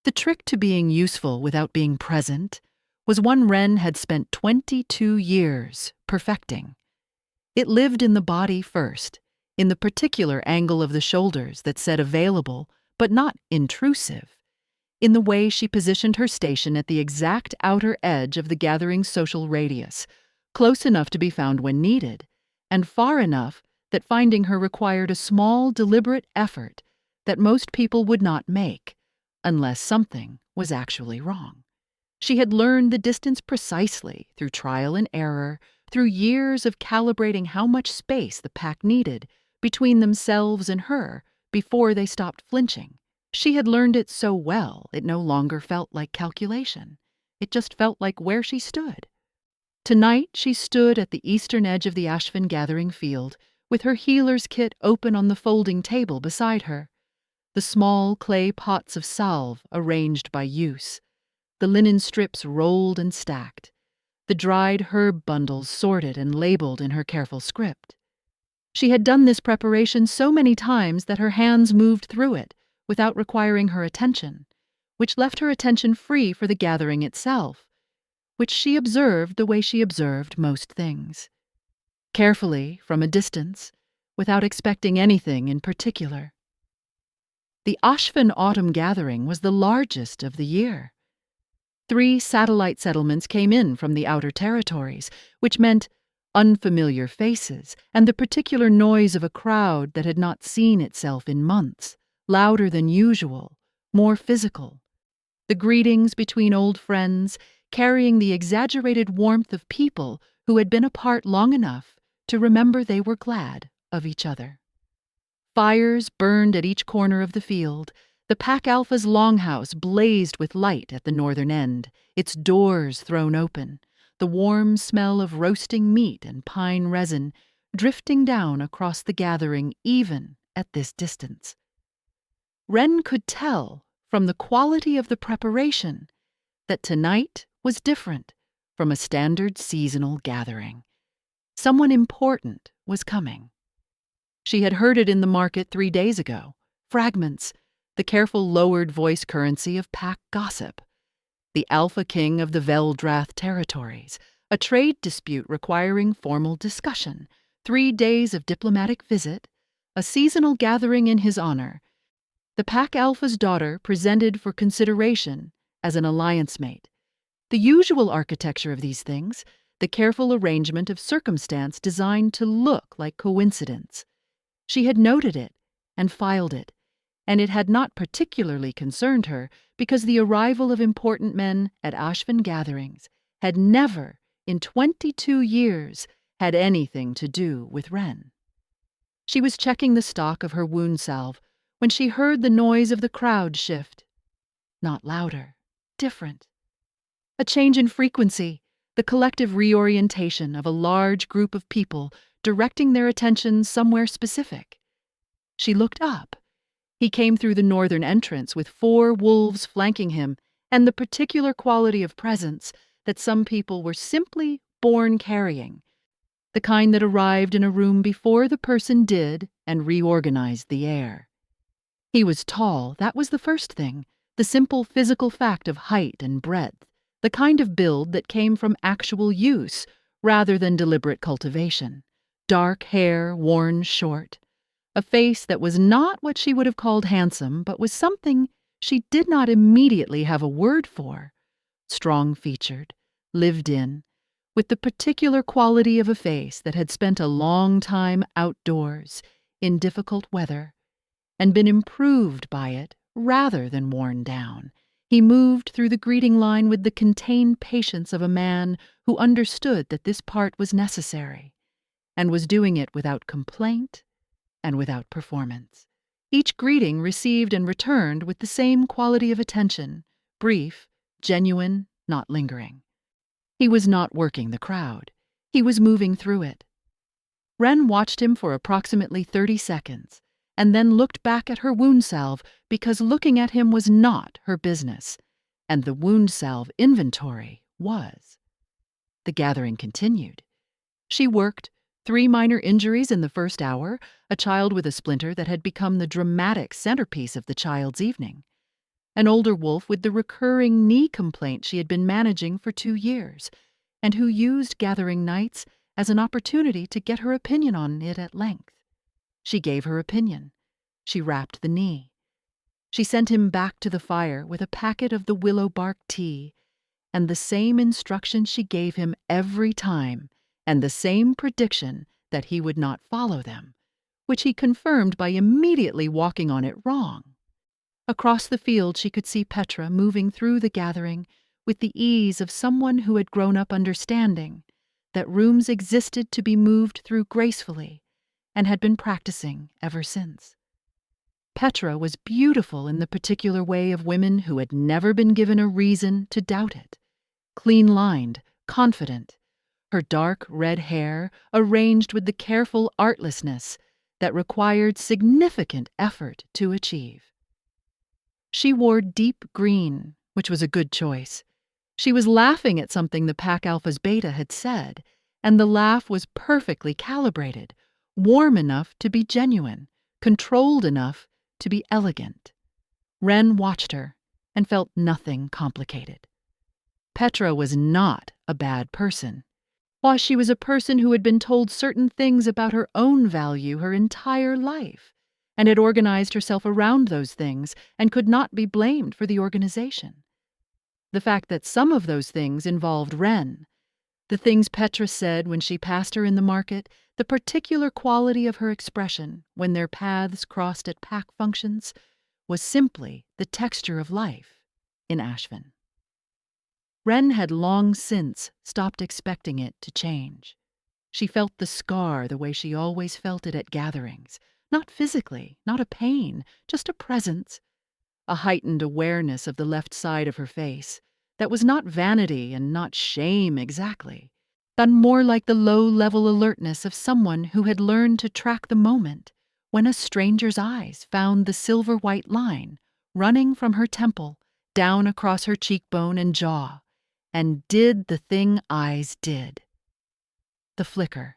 The trick to being useful without being present was one Wren had spent 22 years perfecting. It lived in the body first, in the particular angle of the shoulders that said available, but not intrusive, in the way she positioned her station at the exact outer edge of the gathering social radius, close enough to be found when needed, and far enough that finding her required a small, deliberate effort that most people would not make, unless something was actually wrong. She had learned the distance precisely through trial and error, through years of calibrating how much space the pack needed between themselves and her before they stopped flinching. She had learned it so well it no longer felt like calculation. It just felt like where she stood. Tonight she stood at the eastern edge of the Ashvin gathering field, with her healer's kit open on the folding table beside her, the small clay pots of salve arranged by use, the linen strips rolled and stacked, the dried herb bundles sorted and labeled in her careful script. She had done this preparation so many times that her hands moved through it without requiring her attention, which left her attention free for the gathering itself, which she observed the way she observed most things. Carefully, from a distance, without expecting anything in particular. The Ashvin Autumn Gathering was the largest of the year. 3 satellite settlements came in from the outer territories, which meant unfamiliar faces and the particular noise of a crowd that had not seen itself in months, louder than usual, more physical. The greetings between old friends, carrying the exaggerated warmth of people who had been apart long enough to remember they were glad of each other. Fires burned at each corner of the field. The Pack Alpha's longhouse blazed with light at the northern end, its doors thrown open, the warm smell of roasting meat and pine resin drifting down across the gathering even at this distance. Wren could tell from the quality of the preparation that tonight was different from a standard seasonal gathering. Someone important was coming. She had heard it in the market 3 days ago. Fragments, the careful lowered voice currency of pack gossip. The Alpha King of the Veldrath territories, a trade dispute requiring formal discussion, 3 days of diplomatic visit, a seasonal gathering in his honor, the Pack Alpha's daughter presented for consideration as an alliance mate. The usual architecture of these things, the careful arrangement of circumstance designed to look like coincidence. She had noted it and filed it, and it had not particularly concerned her because the arrival of important men at Ashvin gatherings had never, in 22 years, had anything to do with Wren. She was checking the stock of her wound salve when she heard the noise of the crowd shift. Not louder, different. A change in frequency, the collective reorientation of a large group of people directing their attention somewhere specific. She looked up. He came through the northern entrance with 4 wolves flanking him and the particular quality of presence that some people were simply born carrying, the kind that arrived in a room before the person did and reorganized the air. He was tall, that was the first thing, the simple physical fact of height and breadth, the kind of build that came from actual use rather than deliberate cultivation. Dark hair worn short, a face that was not what she would have called handsome, but was something she did not immediately have a word for. Strong-featured, lived in, with the particular quality of a face that had spent a long time outdoors, in difficult weather, and been improved by it rather than worn down. He moved through the greeting line with the contained patience of a man who understood that this part was necessary, and was doing it without complaint and without performance. Each greeting received and returned with the same quality of attention, brief, genuine, not lingering. He was not working the crowd. He was moving through it. Wren watched him for approximately 30 seconds, and then looked back at her wound salve because looking at him was not her business, and the wound salve inventory was. The gathering continued. She worked 3 minor injuries in the first hour, a child with a splinter that had become the dramatic centerpiece of the child's evening. an older wolf with the recurring knee complaint she had been managing for 2 years, and who used gathering nights as an opportunity to get her opinion on it at length. She gave her opinion. She rapped the knee. She sent him back to the fire with a packet of the willow bark tea, and the same instructions she gave him every time, and the same prediction that he would not follow them, which he confirmed by immediately walking on it wrong. Across the field she could see Petra moving through the gathering with the ease of someone who had grown up understanding that rooms existed to be moved through gracefully and had been practicing ever since. Petra was beautiful in the particular way of women who had never been given a reason to doubt it. Clean-lined, confident, her dark red hair arranged with the careful artlessness that required significant effort to achieve. She wore deep green, which was a good choice. She was laughing at something the Pack Alpha's Beta had said, and the laugh was perfectly calibrated, warm enough to be genuine, controlled enough to be elegant. Wren watched her and felt nothing complicated. Petra was not a bad person. Why, she was a person who had been told certain things about her own value her entire life, and had organized herself around those things and could not be blamed for the organization. The fact that some of those things involved Wren, the things Petra said when she passed her in the market, the particular quality of her expression when their paths crossed at pack functions, was simply the texture of life in Ashvin. Wren had long since stopped expecting it to change. She felt the scar the way she always felt it at gatherings. Not physically, not a pain, just a presence, a heightened awareness of the left side of her face that was not vanity and not shame exactly, but more like the low-level alertness of someone who had learned to track the moment when a stranger's eyes found the silver-white line running from her temple down across her cheekbone and jaw, and did the thing eyes did. The flicker,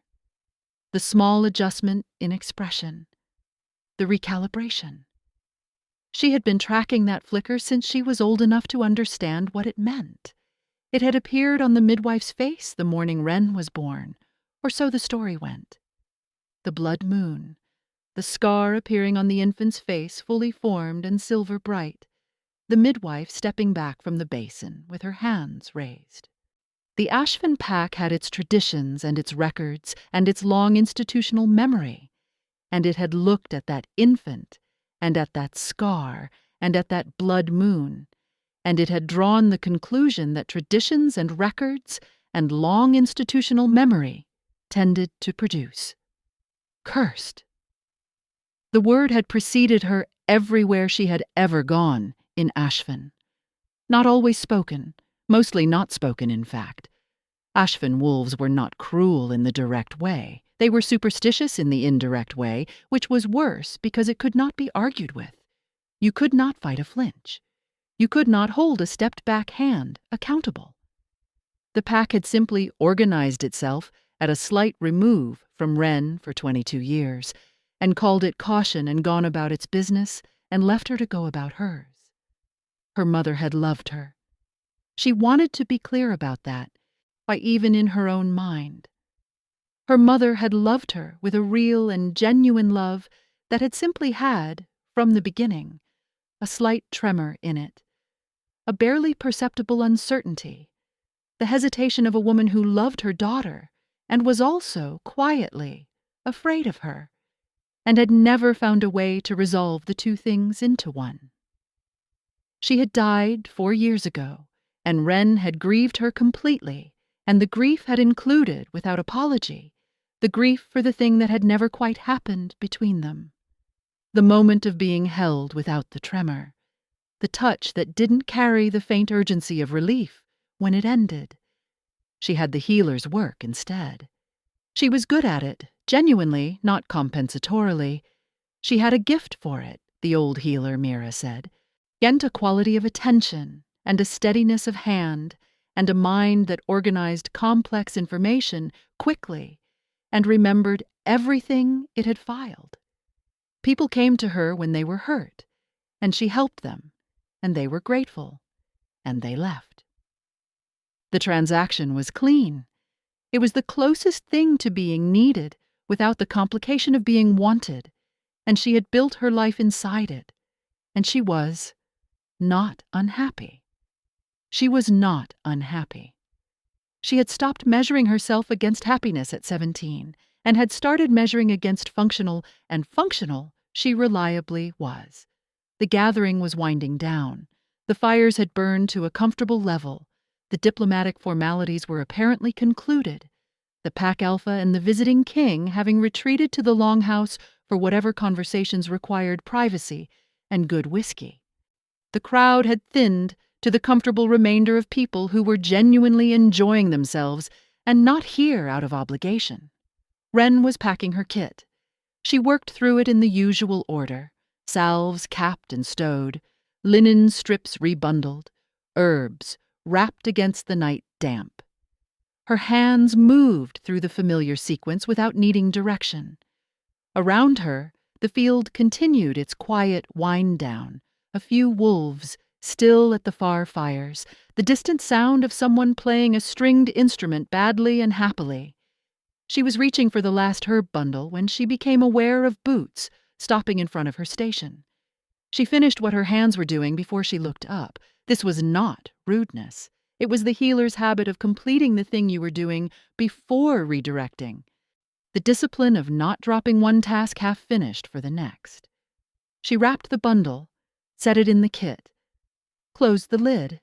the small adjustment in expression, the recalibration. She had been tracking that flicker since she was old enough to understand what it meant. It had appeared on the midwife's face the morning Wren was born, or so the story went. The blood moon, the scar appearing on the infant's face fully formed and silver bright, the midwife stepping back from the basin with her hands raised. The Ashvin pack had its traditions and its records and its long institutional memory, and it had looked at that infant and at that scar and at that blood moon, and it had drawn the conclusion that traditions and records and long institutional memory tended to produce. Cursed. The word had preceded her everywhere she had ever gone in Ashvin. Not always spoken, mostly not spoken, in fact. Ashvin wolves were not cruel in the direct way. They were superstitious in the indirect way, which was worse because it could not be argued with. You could not fight a flinch. You could not hold a stepped-back hand accountable. The pack had simply organized itself at a slight remove from Wren for 22 years, and called it caution and gone about its business and left her to go about hers. Her mother had loved her. She wanted to be clear about that, why even in her own mind. Her mother had loved her with a real and genuine love that had simply had, from the beginning, a slight tremor in it, a barely perceptible uncertainty, the hesitation of a woman who loved her daughter and was also, quietly, afraid of her, and had never found a way to resolve the two things into one. She had died 4 years ago, and Wren had grieved her completely, and the grief had included, without apology, the grief for the thing that had never quite happened between them. The moment of being held without the tremor, the touch that didn't carry the faint urgency of relief when it ended. She had the healer's work instead. She was good at it, genuinely, not compensatorily. She had a gift for it, the old healer Mira said, and a quality of attention, and a steadiness of hand, and a mind that organized complex information quickly and remembered everything it had filed. People came to her when they were hurt, and she helped them. and they were grateful, and they left. The transaction was clean. It was the closest thing to being needed without the complication of being wanted, and she had built her life inside it, and she was not unhappy. She was not unhappy. She had stopped measuring herself against happiness at 17 and had started measuring against functional, and functional she reliably was. The gathering was winding down. The fires had burned to a comfortable level. The diplomatic formalities were apparently concluded, the Pack Alpha and the visiting king having retreated to the longhouse for whatever conversations required privacy and good whiskey. The crowd had thinned to the comfortable remainder of people who were genuinely enjoying themselves and not here out of obligation. Wren was packing her kit. She worked through it in the usual order: salves capped and stowed, linen strips rebundled, herbs wrapped against the night damp. Her hands moved through the familiar sequence without needing direction. Around her, the field continued its quiet wind-down, a few wolves still at the far fires, the distant sound of someone playing a stringed instrument badly and happily. She was reaching for the last herb bundle when she became aware of Boots stopping in front of her station. She finished what her hands were doing before she looked up. This was not rudeness. It was the healer's habit of completing the thing you were doing before redirecting. The discipline of not dropping one task half finished for the next. She wrapped the bundle, set it in the kit, closed the lid.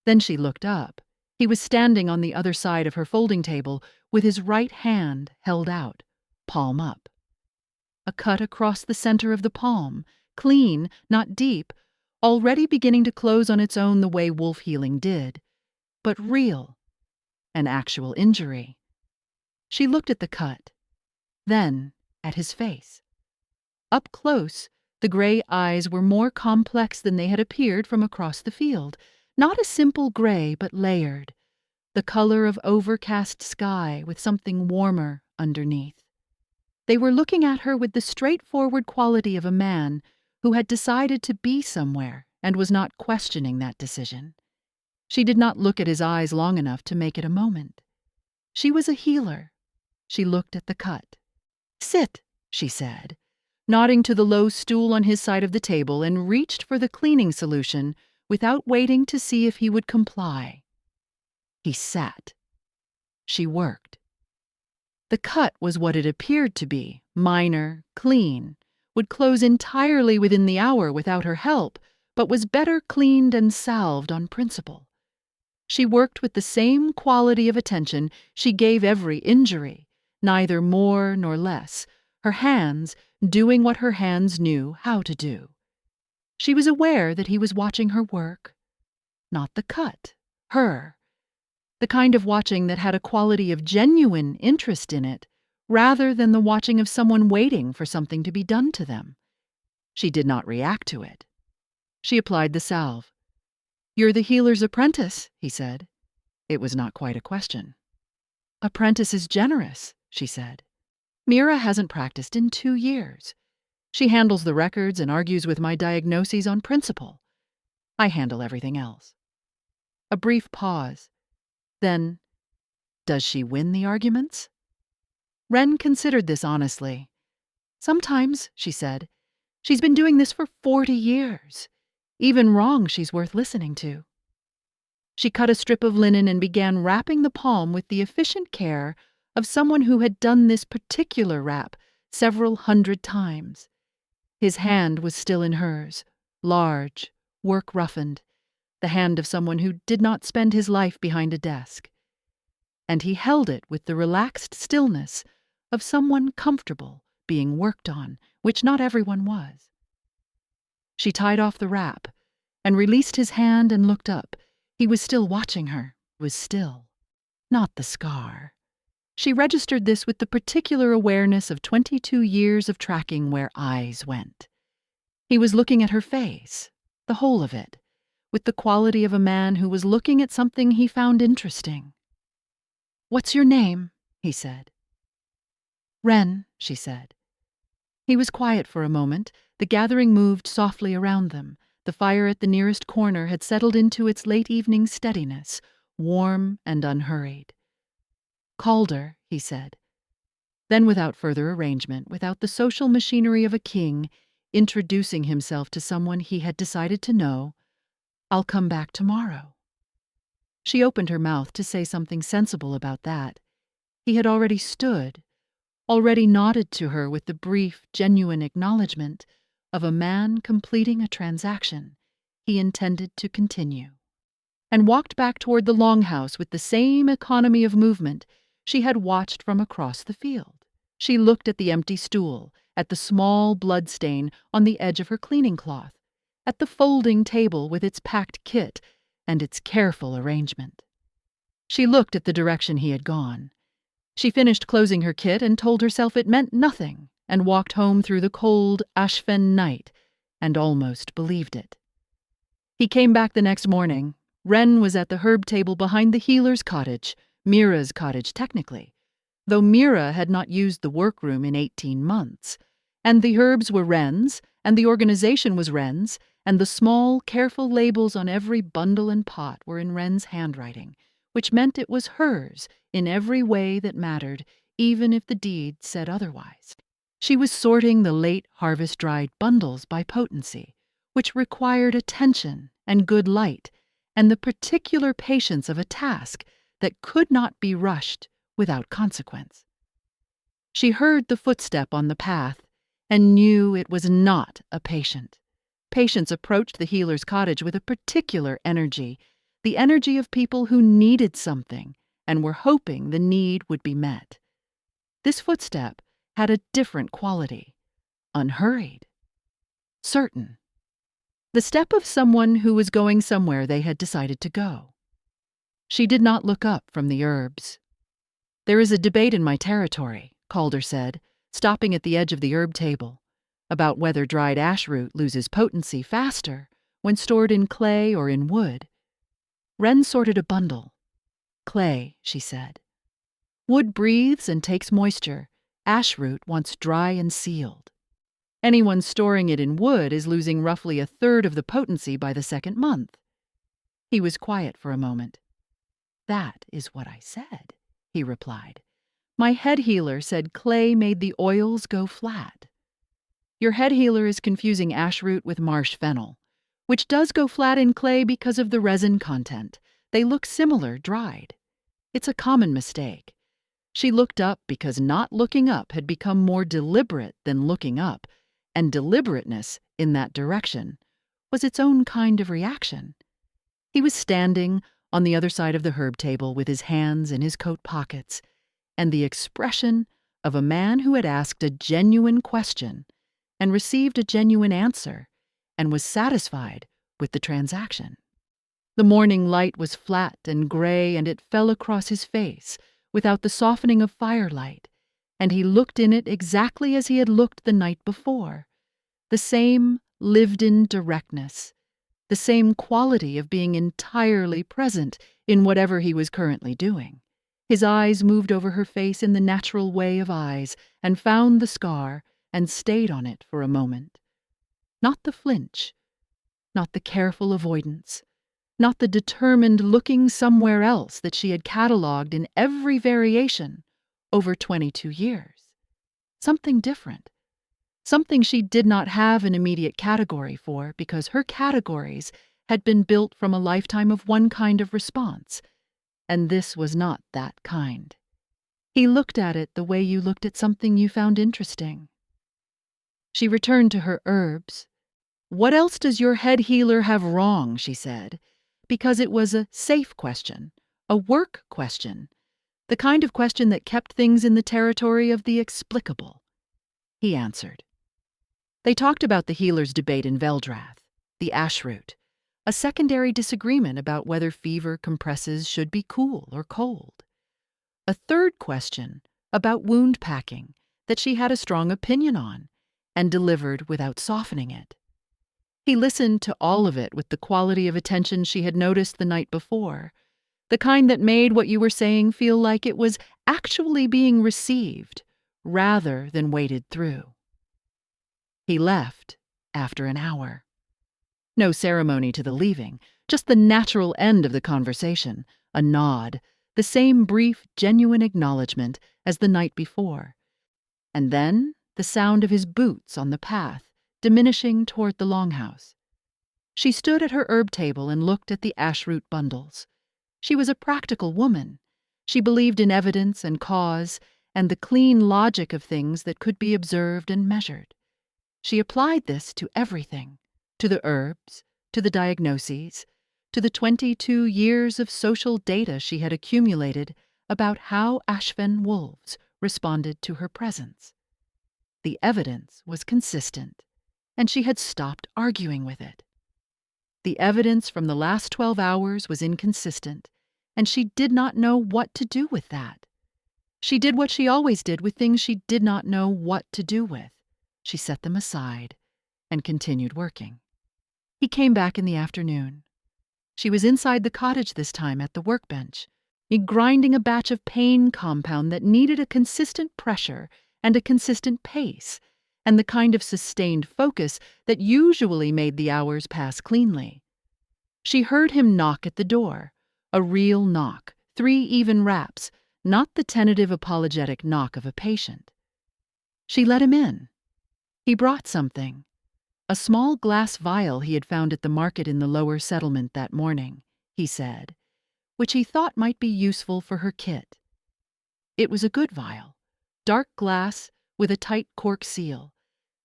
Then she looked up. He was standing on the other side of her folding table with his right hand held out, palm up. A cut across the center of the palm, clean, not deep, already beginning to close on its own the way wolf healing did, but real, an actual injury. She looked at the cut, then at his face. Up close, the gray eyes were more complex than they had appeared from across the field. Not a simple gray, but layered, the color of overcast sky with something warmer underneath. They were looking at her with the straightforward quality of a man who had decided to be somewhere and was not questioning that decision. She did not look at his eyes long enough to make it a moment. She was a healer. She looked at the cut. "Sit," she said, nodding to the low stool on his side of the table, and reached for the cleaning solution without waiting to see if he would comply. He sat. She worked. The cut was what it appeared to be, minor, clean, would close entirely within the hour without her help, but was better cleaned and salved on principle. She worked with the same quality of attention she gave every injury, neither more nor less, her hands doing what her hands knew how to do. She was aware that he was watching her work, not the cut, her, the kind of watching that had a quality of genuine interest in it, rather than the watching of someone waiting for something to be done to them. She did not react to it. She applied the salve. "You're the healer's apprentice," he said. It was not quite a question. "Apprentice is generous," she said. "Mira hasn't practiced in 2 years. She handles the records and argues with my diagnoses on principle. I handle everything else." A brief pause. Then, "Does she win the arguments?" Wren considered this honestly. "Sometimes," she said. "She's been doing this for 40 years. Even wrong she's worth listening to." She cut a strip of linen and began wrapping the palm with the efficient care of someone who had done this particular wrap several hundred times. His hand was still in hers, large, work-roughened, the hand of someone who did not spend his life behind a desk. And he held it with the relaxed stillness of someone comfortable being worked on, which not everyone was. She tied off the wrap and released his hand and looked up. He was still watching her, was still, not the scar. She registered this with the particular awareness of 22 years of tracking where eyes went. He was looking at her face, the whole of it, with the quality of a man who was looking at something he found interesting. "What's your name?" he said. "Wren," she said. He was quiet for a moment. The gathering moved softly around them. The fire at the nearest corner had settled into its late evening steadiness, warm and unhurried. "Calder," he said. Then, without further arrangement, without the social machinery of a king, introducing himself to someone he had decided to know, "I'll come back tomorrow." She opened her mouth to say something sensible about that. He had already stood, already nodded to her with the brief, genuine acknowledgement of a man completing a transaction he intended to continue, and walked back toward the longhouse with the same economy of movement she had watched from across the field. She looked at the empty stool, at the small bloodstain on the edge of her cleaning cloth, at the folding table with its packed kit and its careful arrangement. She looked at the direction he had gone. She finished closing her kit and told herself it meant nothing, and walked home through the cold Ashfin night, and almost believed it. He came back the next morning. Wren was at the herb table behind the healer's cottage, Mira's cottage technically, though Mira had not used the workroom in 18 months, and the herbs were Wren's, and the organization was Wren's, and the small, careful labels on every bundle and pot were in Wren's handwriting, which meant it was hers in every way that mattered, even if the deed said otherwise. She was sorting the late harvest-dried bundles by potency, which required attention and good light, and the particular patience of a task that could not be rushed without consequence. She heard the footstep on the path and knew it was not a patient. Patients approached the healer's cottage with a particular energy, the energy of people who needed something and were hoping the need would be met. This footstep had a different quality, unhurried, certain. The step of someone who was going somewhere they had decided to go. She did not look up from the herbs. "There is a debate in my territory," Calder said, stopping at the edge of the herb table, "about whether dried ash root loses potency faster when stored in clay or in wood." Wren sorted a bundle. "Clay," she said. "Wood breathes and takes moisture. Ash root wants dry and sealed. Anyone storing it in wood is losing roughly a third of the potency by the second month." He was quiet for a moment. "That is what I said," he replied. "My head healer said clay made the oils go flat." "Your head healer is confusing ash root with marsh fennel, which does go flat in clay because of the resin content. They look similar dried. It's a common mistake." She looked up because not looking up had become more deliberate than looking up, and deliberateness in that direction was its own kind of reaction. He was standing on the other side of the herb table with his hands in his coat pockets, and the expression of a man who had asked a genuine question and received a genuine answer and was satisfied with the transaction. The morning light was flat and gray, and it fell across his face without the softening of firelight, and he looked in it exactly as he had looked the night before, the same lived-in directness, the same quality of being entirely present in whatever he was currently doing. His eyes moved over her face in the natural way of eyes and found the scar and stayed on it for a moment. Not the flinch, not the careful avoidance, not the determined looking somewhere else that she had catalogued in every variation over 22 years. Something different. Something she did not have an immediate category for because her categories had been built from a lifetime of one kind of response, and this was not that kind. He looked at it the way you looked at something you found interesting. She returned to her herbs. "What else does your head healer have wrong?" she said, because it was a safe question, a work question, the kind of question that kept things in the territory of the explicable. He answered. They talked about the healer's debate in Veldrath, the ash root, a secondary disagreement about whether fever compresses should be cool or cold. A third question about wound packing that she had a strong opinion on and delivered without softening it. He listened to all of it with the quality of attention she had noticed the night before, the kind that made what you were saying feel like it was actually being received rather than waded through. He left after an hour. No ceremony to the leaving, just the natural end of the conversation, a nod, the same brief, genuine acknowledgement as the night before. And then the sound of his boots on the path, diminishing toward the longhouse. She stood at her herb table and looked at the ashroot bundles. She was a practical woman. She believed in evidence and cause and the clean logic of things that could be observed and measured. She applied this to everything, to the herbs, to the diagnoses, to the 22 years of social data she had accumulated about how Ashven wolves responded to her presence. The evidence was consistent, and she had stopped arguing with it. The evidence from the last 12 hours was inconsistent, and she did not know what to do with that. She did what she always did with things she did not know what to do with. She set them aside and continued working. He came back in the afternoon. She was inside the cottage this time at the workbench, grinding a batch of pain compound that needed a consistent pressure and a consistent pace, and the kind of sustained focus that usually made the hours pass cleanly. She heard him knock at the door, a real knock, 3 even raps, not the tentative apologetic knock of a patient. She let him in. He brought something, a small glass vial he had found at the market in the lower settlement that morning, he said, which he thought might be useful for her kit. It was a good vial, dark glass with a tight cork seal,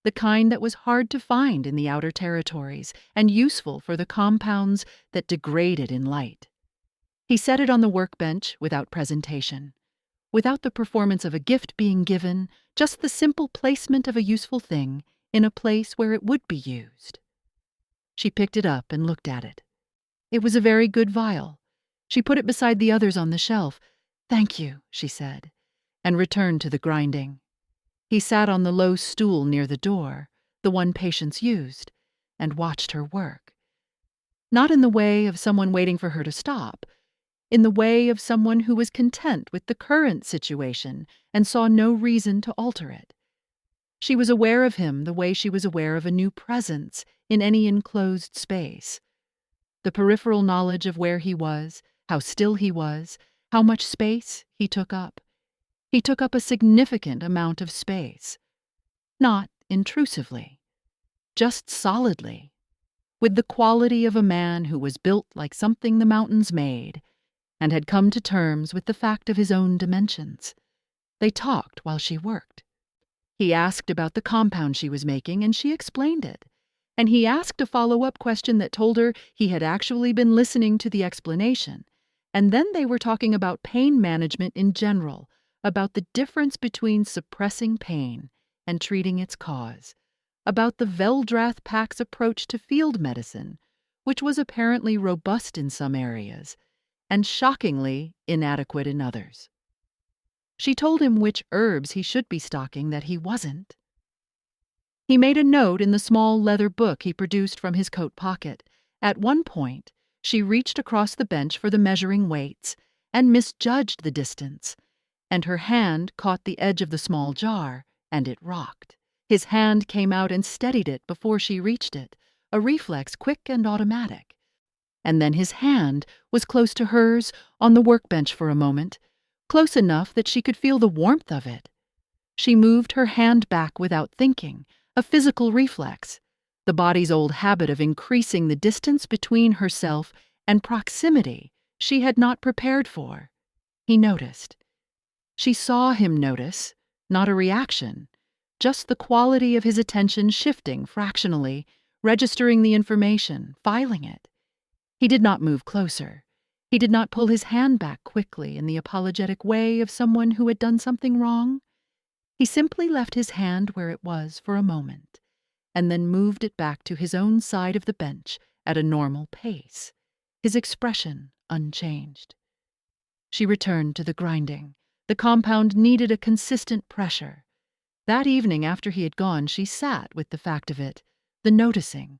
the kind that was hard to find in the outer territories and useful for the compounds that degraded in light. He set it on the workbench without presentation, without the performance of a gift being given, just the simple placement of a useful thing in a place where it would be used. She picked it up and looked at it. It was a very good vial. She put it beside the others on the shelf. "Thank you," she said, and returned to the grinding. He sat on the low stool near the door, the one patients used, and watched her work. Not in the way of someone waiting for her to stop, in the way of someone who was content with the current situation and saw no reason to alter it. She was aware of him the way she was aware of a new presence in any enclosed space. The peripheral knowledge of where he was, how still he was, how much space he took up. He took up a significant amount of space. Not intrusively, just solidly, with the quality of a man who was built like something the mountains made, and had come to terms with the fact of his own dimensions. They talked while she worked. He asked about the compound she was making, and she explained it. And he asked a follow-up question that told her he had actually been listening to the explanation. And then they were talking about pain management in general, about the difference between suppressing pain and treating its cause, about the Veldrath Pack's approach to field medicine, which was apparently robust in some areas, and shockingly inadequate in others. She told him which herbs he should be stocking that he wasn't. He made a note in the small leather book he produced from his coat pocket. At one point, she reached across the bench for the measuring weights and misjudged the distance, and her hand caught the edge of the small jar, and it rocked. His hand came out and steadied it before she reached it, a reflex quick and automatic. And then his hand was close to hers on the workbench for a moment, close enough that she could feel the warmth of it. She moved her hand back without thinking, a physical reflex, the body's old habit of increasing the distance between herself and proximity she had not prepared for. He noticed. She saw him notice, not a reaction, just the quality of his attention shifting fractionally, registering the information, filing it. He did not move closer. He did not pull his hand back quickly in the apologetic way of someone who had done something wrong. He simply left his hand where it was for a moment, and then moved it back to his own side of the bench at a normal pace, his expression unchanged. She returned to the grinding. The compound needed a consistent pressure. That evening after he had gone, she sat with the fact of it, the noticing,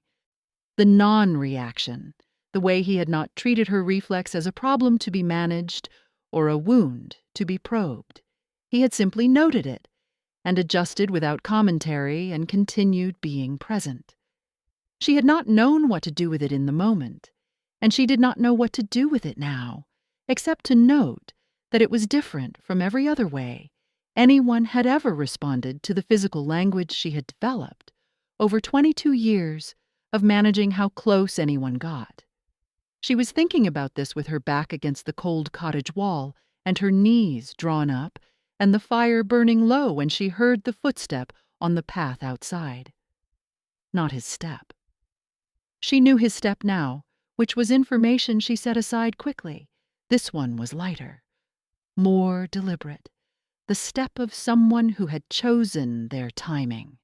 the non-reaction, the way he had not treated her reflex as a problem to be managed or a wound to be probed. He had simply noted it and adjusted without commentary and continued being present. She had not known what to do with it in the moment, and she did not know what to do with it now, except to note that it was different from every other way anyone had ever responded to the physical language she had developed over 22 years of managing how close anyone got. She was thinking about this with her back against the cold cottage wall and her knees drawn up and the fire burning low when she heard the footstep on the path outside. Not his step. She knew his step now, which was information she set aside quickly. This one was lighter, more deliberate, the step of someone who had chosen their timing.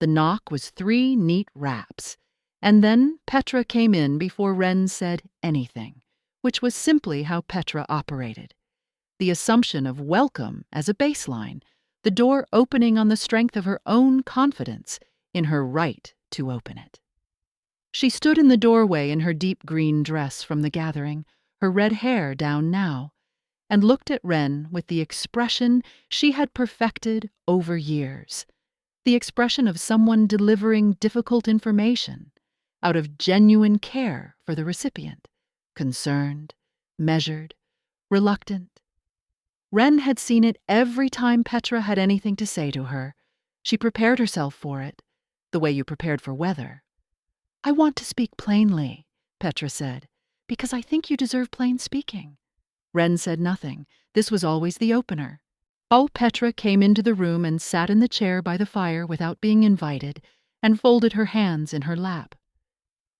The knock was 3 neat raps, and then Petra came in before Wren said anything, which was simply how Petra operated. The assumption of welcome as a baseline, the door opening on the strength of her own confidence in her right to open it. She stood in the doorway in her deep green dress from the gathering, her red hair down now, and looked at Wren with the expression she had perfected over years, the expression of someone delivering difficult information out of genuine care for the recipient, concerned, measured, reluctant. Wren had seen it every time Petra had anything to say to her. She prepared herself for it, the way you prepared for weather. "I want to speak plainly," Petra said, "because I think you deserve plain speaking." Wren said nothing. This was always the opener. Petra came into the room and sat in the chair by the fire without being invited, and folded her hands in her lap.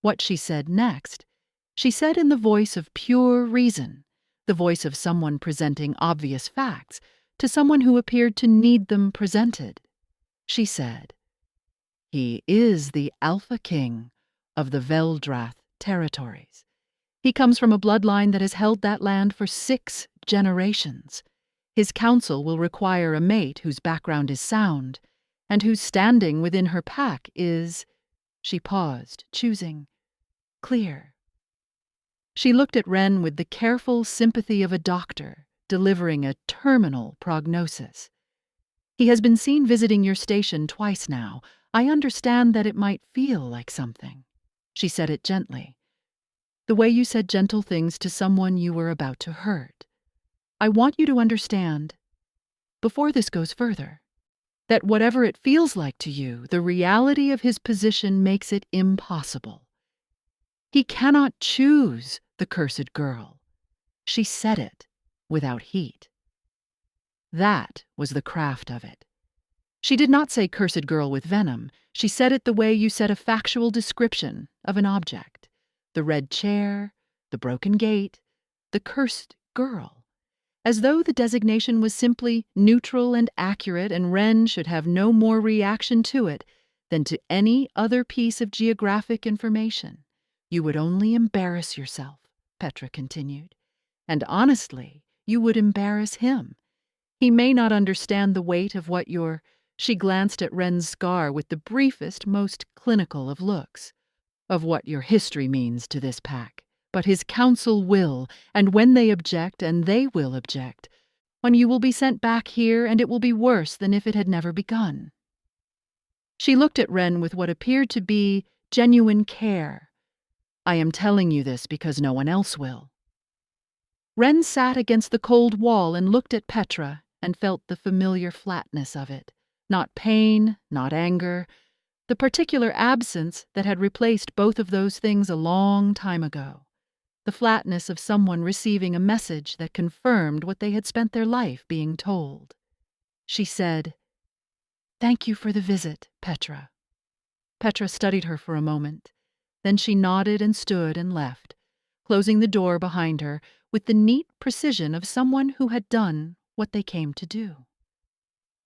What she said next, she said in the voice of pure reason, the voice of someone presenting obvious facts to someone who appeared to need them presented. She said, "He is the Alpha King of the Veldrath territories. He comes from a bloodline that has held that land for 6 generations. His council will require a mate whose background is sound, and whose standing within her pack is—" She paused, choosing, "clear." She looked at Wren with the careful sympathy of a doctor delivering a terminal prognosis. "He has been seen visiting your station twice now. I understand that it might feel like something." She said it gently, the way you said gentle things to someone you were about to hurt. "I want you to understand, before this goes further, that whatever it feels like to you, the reality of his position makes it impossible. He cannot choose the cursed girl." She said it without heat. That was the craft of it. She did not say cursed girl with venom. She said it the way you said a factual description of an object. The red chair, the broken gate, the cursed girl. As though the designation was simply neutral and accurate and Wren should have no more reaction to it than to any other piece of geographic information. "You would only embarrass yourself," Petra continued. "And honestly, you would embarrass him. He may not understand the weight of what you're—" She glanced at Wren's scar with the briefest, most clinical of looks. "Of what your history means to this pack. But his council will, and when they object, and they will object, when you will be sent back here, and it will be worse than if it had never begun." She looked at Wren with what appeared to be genuine care. "I am telling you this because no one else will." Wren sat against the cold wall and looked at Petra and felt the familiar flatness of it. Not pain, not anger, the particular absence that had replaced both of those things a long time ago. The flatness of someone receiving a message that confirmed what they had spent their life being told. She said, "Thank you for the visit, Petra." Petra studied her for a moment. Then she nodded and stood and left, closing the door behind her with the neat precision of someone who had done what they came to do.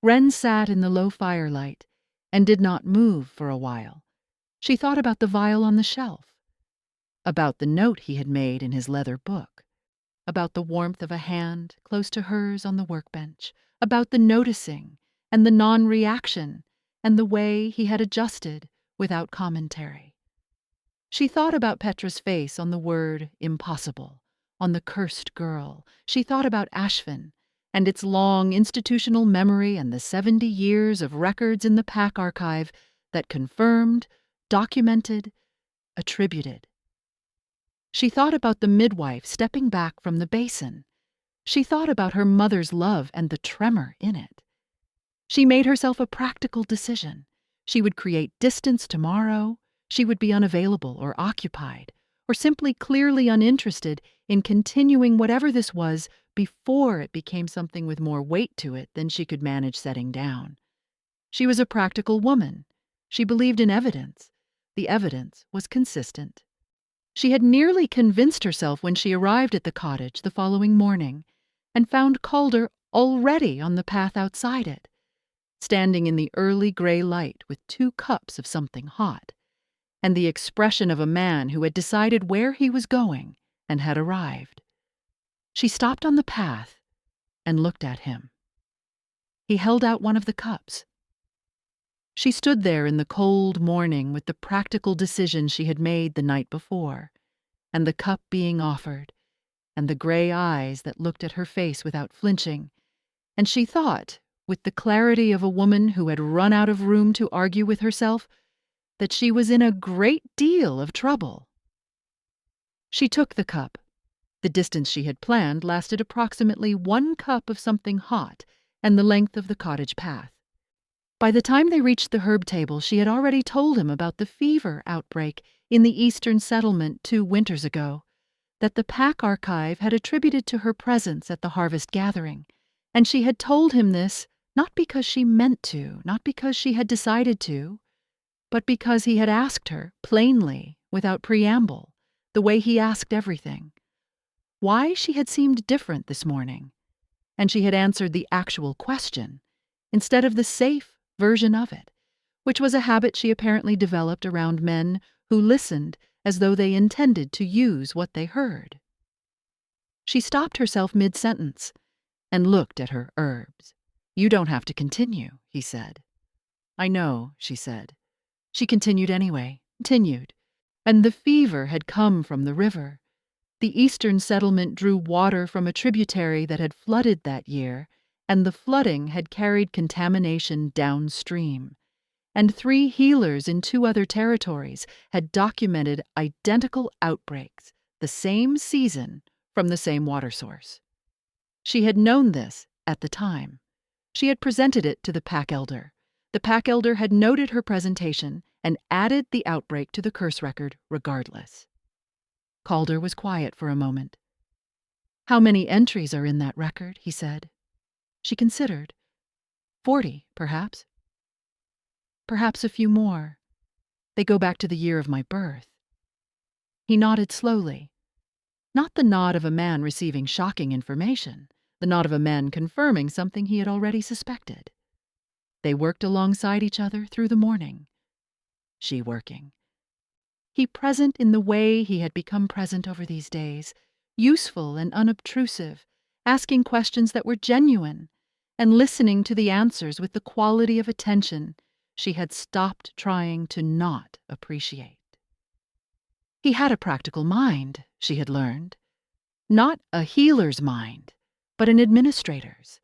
Wren sat in the low firelight and did not move for a while. She thought about the vial on the shelf, about the note he had made in his leather book, about the warmth of a hand close to hers on the workbench, about the noticing and the non-reaction and the way he had adjusted without commentary. She thought about Petra's face on the word impossible, on the cursed girl. She thought about Ashvin and its long institutional memory and the 70 years of records in the pack archive that confirmed, documented, attributed. She thought about the midwife stepping back from the basin. She thought about her mother's love and the tremor in it. She made herself a practical decision. She would create distance tomorrow. She would be unavailable or occupied, or simply clearly uninterested in continuing whatever this was before it became something with more weight to it than she could manage setting down. She was a practical woman. She believed in evidence. The evidence was consistent. She had nearly convinced herself when she arrived at the cottage the following morning and found Calder already on the path outside it, standing in the early gray light with 2 cups of something hot, and the expression of a man who had decided where he was going and had arrived. She stopped on the path and looked at him. He held out one of the cups. She stood there in the cold morning with the practical decision she had made the night before, and the cup being offered, and the gray eyes that looked at her face without flinching, and she thought, with the clarity of a woman who had run out of room to argue with herself, that she was in a great deal of trouble. She took the cup. The distance she had planned lasted approximately 1 cup of something hot and the length of the cottage path. By the time they reached the herb table, she had already told him about the fever outbreak in the Eastern settlement 2 winters ago, that the Pack Archive had attributed to her presence at the harvest gathering, and she had told him this not because she meant to, not because she had decided to, but because he had asked her, plainly, without preamble, the way he asked everything, why she had seemed different this morning, and she had answered the actual question, instead of the safe version of it, which was a habit she apparently developed around men who listened as though they intended to use what they heard. She stopped herself mid-sentence and looked at her herbs. "You don't have to continue," he said. "I know," she said. She continued anyway, and the fever had come from the river. The Eastern settlement drew water from a tributary that had flooded that year, and the flooding had carried contamination downstream. And 3 healers in 2 other territories had documented identical outbreaks, the same season, from the same water source. She had known this at the time. She had presented it to the pack elder. The pack elder had noted her presentation and added the outbreak to the curse record regardless. Calder was quiet for a moment. "How many entries are in that record?" he said. She considered. 40, perhaps. Perhaps a few more. They go back to the year of my birth. He nodded slowly. Not the nod of a man receiving shocking information, the nod of a man confirming something he had already suspected. They worked alongside each other through the morning. She working. He present in the way he had become present over these days, useful and unobtrusive, asking questions that were genuine, and listening to the answers with the quality of attention she had stopped trying to not appreciate. He had a practical mind, she had learned. Not a healer's mind, but an administrator's,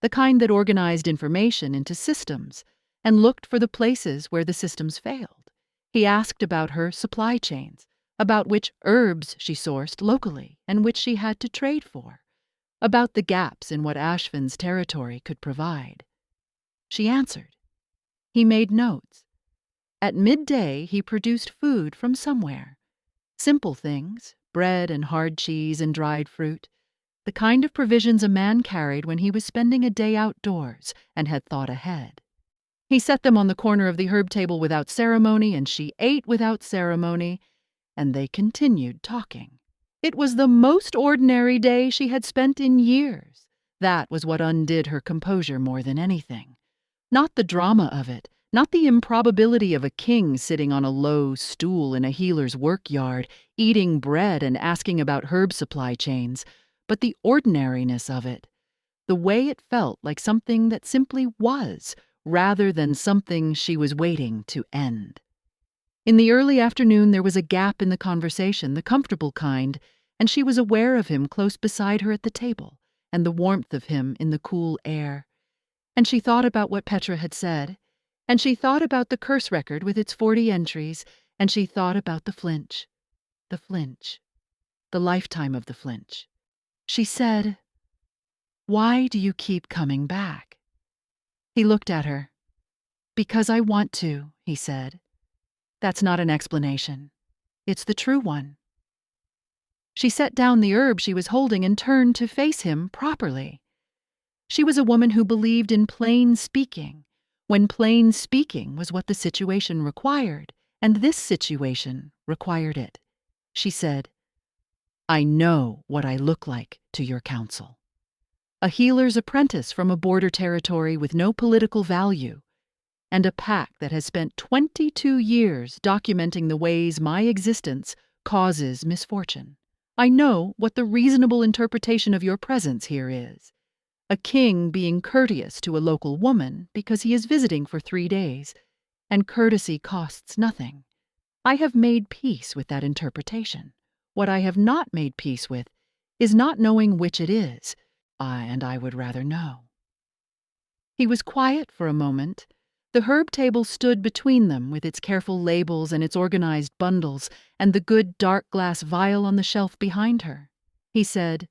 the kind that organized information into systems and looked for the places where the systems failed. He asked about her supply chains, about which herbs she sourced locally and which she had to trade for, about the gaps in what Ashvin's territory could provide. She answered. He made notes. At midday, he produced food from somewhere. Simple things, bread and hard cheese and dried fruit, the kind of provisions a man carried when he was spending a day outdoors and had thought ahead. He set them on the corner of the herb table without ceremony, and she ate without ceremony, and they continued talking. It was the most ordinary day she had spent in years. That was what undid her composure more than anything. Not the drama of it, not the improbability of a king sitting on a low stool in a healer's workyard, eating bread and asking about herb supply chains, but the ordinariness of it, the way it felt like something that simply was, rather than something she was waiting to end. In the early afternoon there was a gap in the conversation, the comfortable kind, and she was aware of him close beside her at the table, and the warmth of him in the cool air. And she thought about what Petra had said. And she thought about the curse record with its 40 entries, and she thought about the flinch, the lifetime of the flinch. She said, "Why do you keep coming back?" He looked at her. "Because I want to," he said. "That's not an explanation. It's the true one." She set down the herb she was holding and turned to face him properly. She was a woman who believed in plain speaking, when plain speaking was what the situation required, and this situation required it. She said, "I know what I look like to your council. A healer's apprentice from a border territory with no political value, and a pack that has spent 22 years documenting the ways my existence causes misfortune. I know what the reasonable interpretation of your presence here is. A king being courteous to a local woman because he is visiting for 3 days, and courtesy costs nothing. I have made peace with that interpretation. What I have not made peace with is not knowing which it is, and I would rather know." He was quiet for a moment. The herb table stood between them with its careful labels and its organized bundles, and the good dark glass vial on the shelf behind her. He said,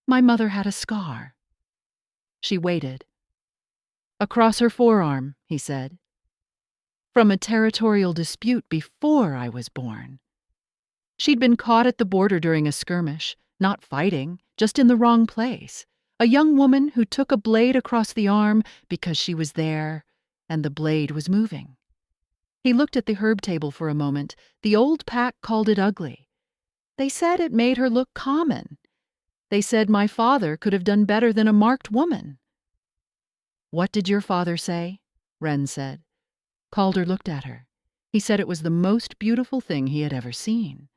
"My mother had a scar." She waited. "Across her forearm," he said. "From a territorial dispute before I was born. She'd been caught at the border during a skirmish, not fighting, just in the wrong place. A young woman who took a blade across the arm because she was there, and the blade was moving." He looked at the herb table for a moment. The old pack called it ugly. They said it made her look common. They said my father could have done better than a marked woman. "What did your father say?" Wren said. Calder looked at her. He said it was the most beautiful thing he had ever seen.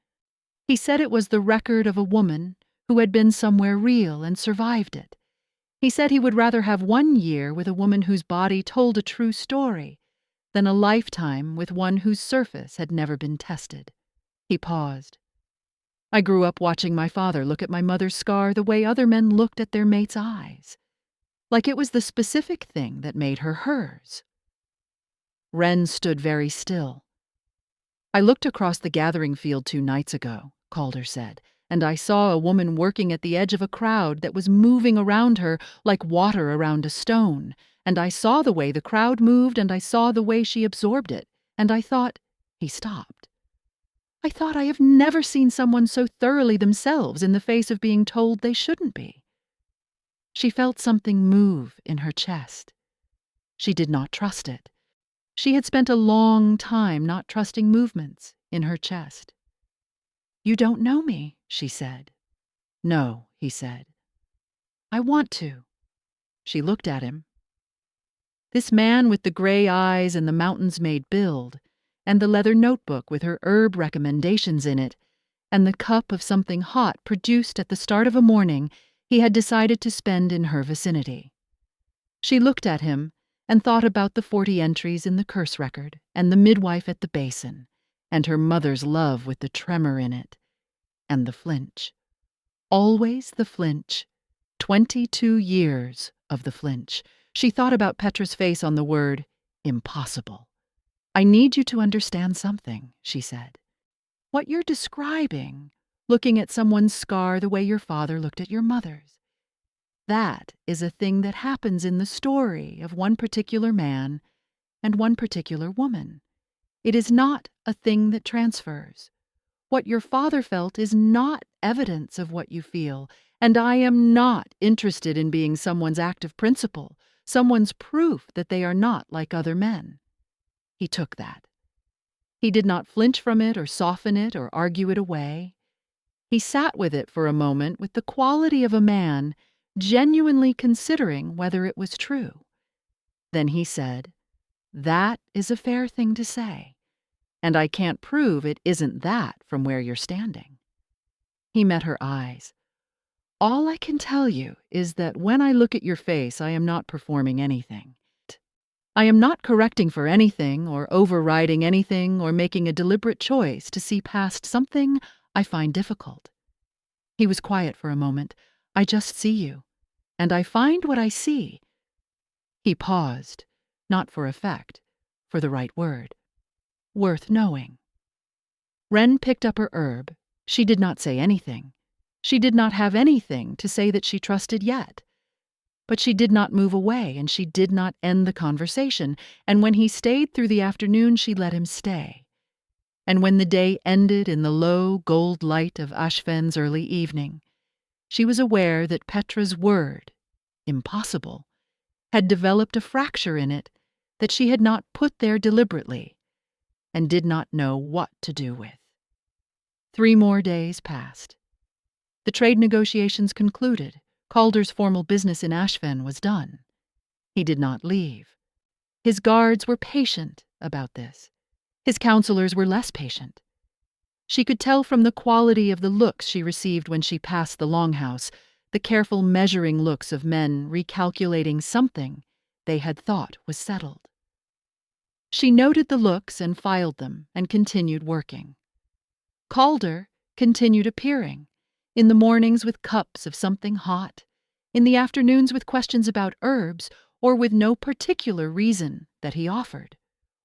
He said it was the record of a woman who had been somewhere real and survived it. He said he would rather have 1 year with a woman whose body told a true story than a lifetime with one whose surface had never been tested. He paused. "I grew up watching my father look at my mother's scar the way other men looked at their mates' eyes, like it was the specific thing that made her hers." Wren stood very still. "I looked across the gathering field 2 nights ago," Calder said, "and I saw a woman working at the edge of a crowd that was moving around her like water around a stone, and I saw the way the crowd moved, and I saw the way she absorbed it, and I thought—" He stopped. "I thought I have never seen someone so thoroughly themselves in the face of being told they shouldn't be." She felt something move in her chest. She did not trust it. She had spent a long time not trusting movements in her chest. "You don't know me," she said. "No," he said. "I want to." She looked at him. This man with the gray eyes and the mountains-made build, and the leather notebook with her herb recommendations in it, and the cup of something hot produced at the start of a morning he had decided to spend in her vicinity. She looked at him and thought about the 40 entries in the curse record, and the midwife at the basin, and her mother's love with the tremor in it, and the flinch. Always the flinch. 22 years of the flinch. She thought about Petra's face on the word impossible. "I need you to understand something," she said. "What you're describing, looking at someone's scar the way your father looked at your mother's, that is a thing that happens in the story of one particular man and one particular woman. It is not a thing that transfers. What your father felt is not evidence of what you feel, and I am not interested in being someone's active principle, someone's proof that they are not like other men." He took that. He did not flinch from it or soften it or argue it away. He sat with it for a moment with the quality of a man genuinely considering whether it was true. Then he said, "That is a fair thing to say, and I can't prove it isn't that from where you're standing." He met her eyes. "All I can tell you is that when I look at your face, I am not performing anything. I am not correcting for anything or overriding anything or making a deliberate choice to see past something I find difficult." He was quiet for a moment. "I just see you, and I find what I see." He paused. not for effect, for the right word. Worth knowing. Wren picked up her herb. She did not say anything. She did not have anything to say that she trusted yet. But she did not move away, and she did not end the conversation, and when he stayed through the afternoon, she let him stay. And when the day ended in the low gold light of Ashfen's early evening, she was aware that Petra's word, impossible, had developed a fracture in it that she had not put there deliberately and did not know what to do with. 3 more days passed. The trade negotiations concluded. Calder's formal business in Ashfen was done. He did not leave. His guards were patient about this. His counselors were less patient. She could tell from the quality of the looks she received when she passed the longhouse, the careful measuring looks of men recalculating something they had thought was settled. She noted the looks and filed them and continued working. Calder continued appearing, in the mornings with cups of something hot, in the afternoons with questions about herbs, or with no particular reason that he offered.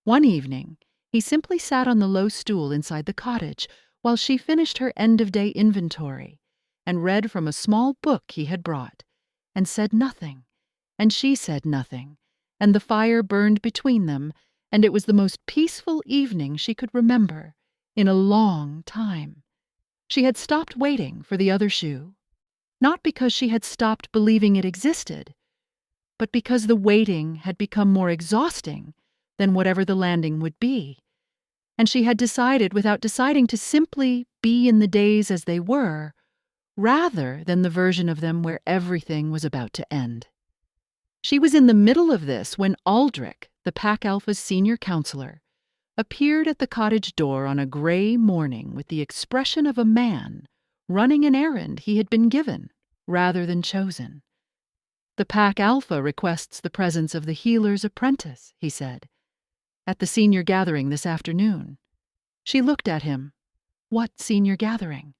One evening, he simply sat on the low stool inside the cottage while she finished her end-of-day inventory and read from a small book he had brought, and said nothing, and she said nothing, and the fire burned between them, and it was the most peaceful evening she could remember in a long time. She had stopped waiting for the other shoe, not because she had stopped believing it existed, but because the waiting had become more exhausting than whatever the landing would be, and she had decided without deciding to simply be in the days as they were, rather than the version of them where everything was about to end. She was in the middle of this when Aldrich, the Pack Alpha's senior counselor, appeared at the cottage door on a gray morning with the expression of a man running an errand he had been given rather than chosen. "The Pack Alpha requests the presence of the healer's apprentice," he said, "at the senior gathering this afternoon." She looked at him. What senior gathering?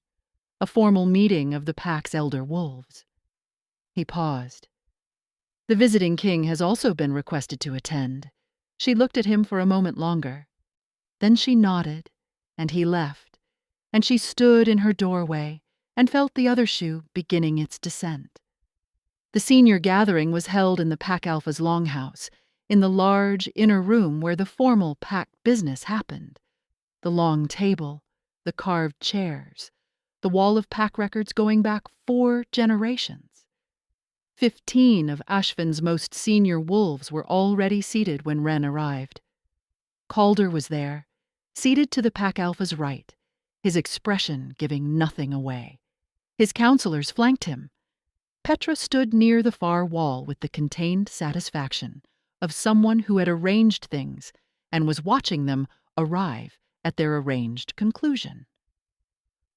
A formal meeting of the Pack's elder wolves. He paused. "The visiting king has also been requested to attend." She looked at him for a moment longer. Then she nodded, and he left, and she stood in her doorway and felt the other shoe beginning its descent. The senior gathering was held in the Pack Alpha's longhouse, in the large inner room where the formal pack business happened. The long table, the carved chairs, the wall of pack records going back 4 generations. 15 of Ashfen's most senior wolves were already seated when Wren arrived. Calder was there, seated to the Pack Alpha's right, his expression giving nothing away. His counselors flanked him. Petra stood near the far wall with the contained satisfaction of someone who had arranged things and was watching them arrive at their arranged conclusion.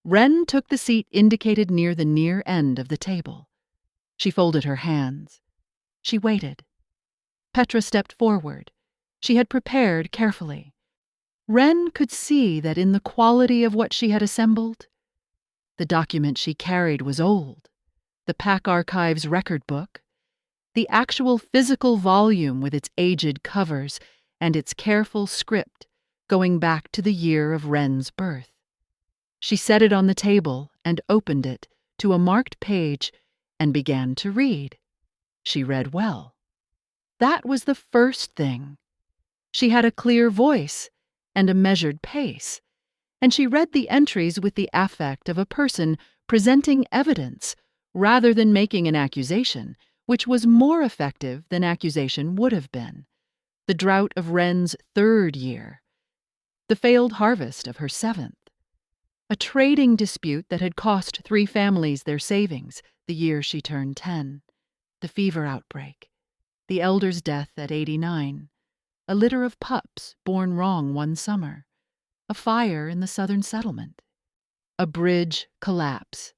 Wren took the seat indicated near the near end of the table. She folded her hands. She waited. Petra stepped forward. She had prepared carefully. Wren could see that in the quality of what she had assembled. The document she carried was old, the Pack Archives record book, the actual physical volume with its aged covers and its careful script going back to the year of Wren's birth. She set it on the table and opened it to a marked page and began to read. She read well. That was the first thing. She had a clear voice and a measured pace, and she read the entries with the affect of a person presenting evidence rather than making an accusation, which was more effective than accusation would have been. The drought of Wren's 3rd year, the failed harvest of her 7th, a trading dispute that had cost 3 families their savings the year she turned 10, the fever outbreak, the elder's death at 89, a litter of pups born wrong one summer, a fire in the southern settlement, a bridge collapse,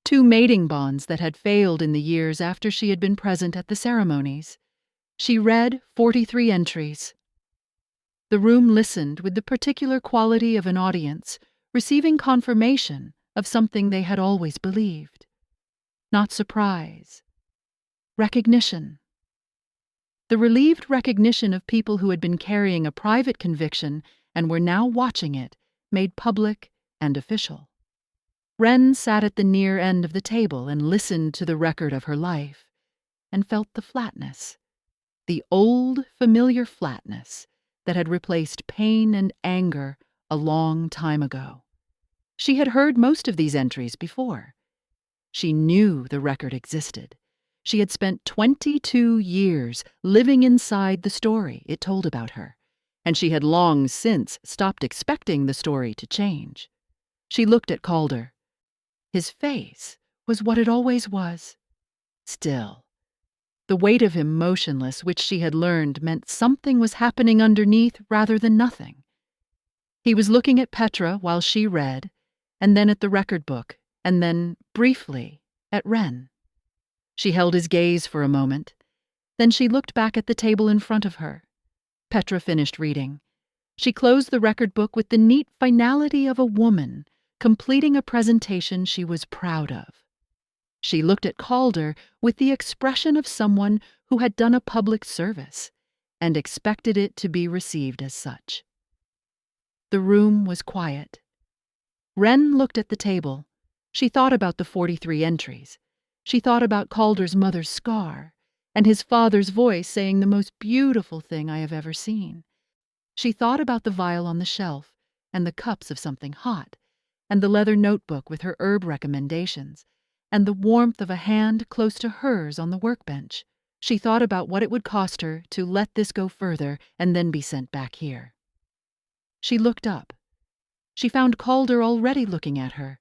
2 mating bonds that had failed in the years after she had been present at the ceremonies. She read 43 entries. The room listened with the particular quality of an audience receiving confirmation of something they had always believed. Not surprise. Recognition. The relieved recognition of people who had been carrying a private conviction and were now watching it, made public and official. Wren sat at the near end of the table and listened to the record of her life, and felt the flatness, the old, familiar flatness that had replaced pain and anger a long time ago. She had heard most of these entries before. She knew the record existed. She had spent 22 years living inside the story it told about her, and she had long since stopped expecting the story to change. She looked at Calder. His face was what it always was. Still, the weight of him motionless, which she had learned, meant something was happening underneath rather than nothing. He was looking at Petra while she read, and then at the record book, and then, briefly, at Wren. She held his gaze for a moment. Then she looked back at the table in front of her. Petra finished reading. She closed the record book with the neat finality of a woman completing a presentation she was proud of. She looked at Calder with the expression of someone who had done a public service and expected it to be received as such. The room was quiet. Wren looked at the table. She thought about the 43 entries. She thought about Calder's mother's scar and his father's voice saying the most beautiful thing I have ever seen. She thought about the vial on the shelf and the cups of something hot and the leather notebook with her herb recommendations and the warmth of a hand close to hers on the workbench. She thought about what it would cost her to let this go further and then be sent back here. She looked up. She found Calder already looking at her,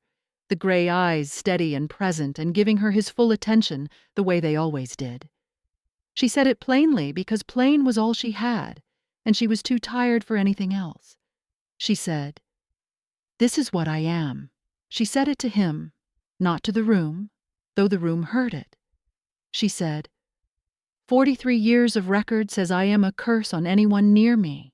the gray eyes steady and present and giving her his full attention the way they always did. She said it plainly because plain was all she had, and she was too tired for anything else. She said, "This is what I am." She said it to him, not to the room, though the room heard it. She said, 43 years of record says I am a curse on anyone near me.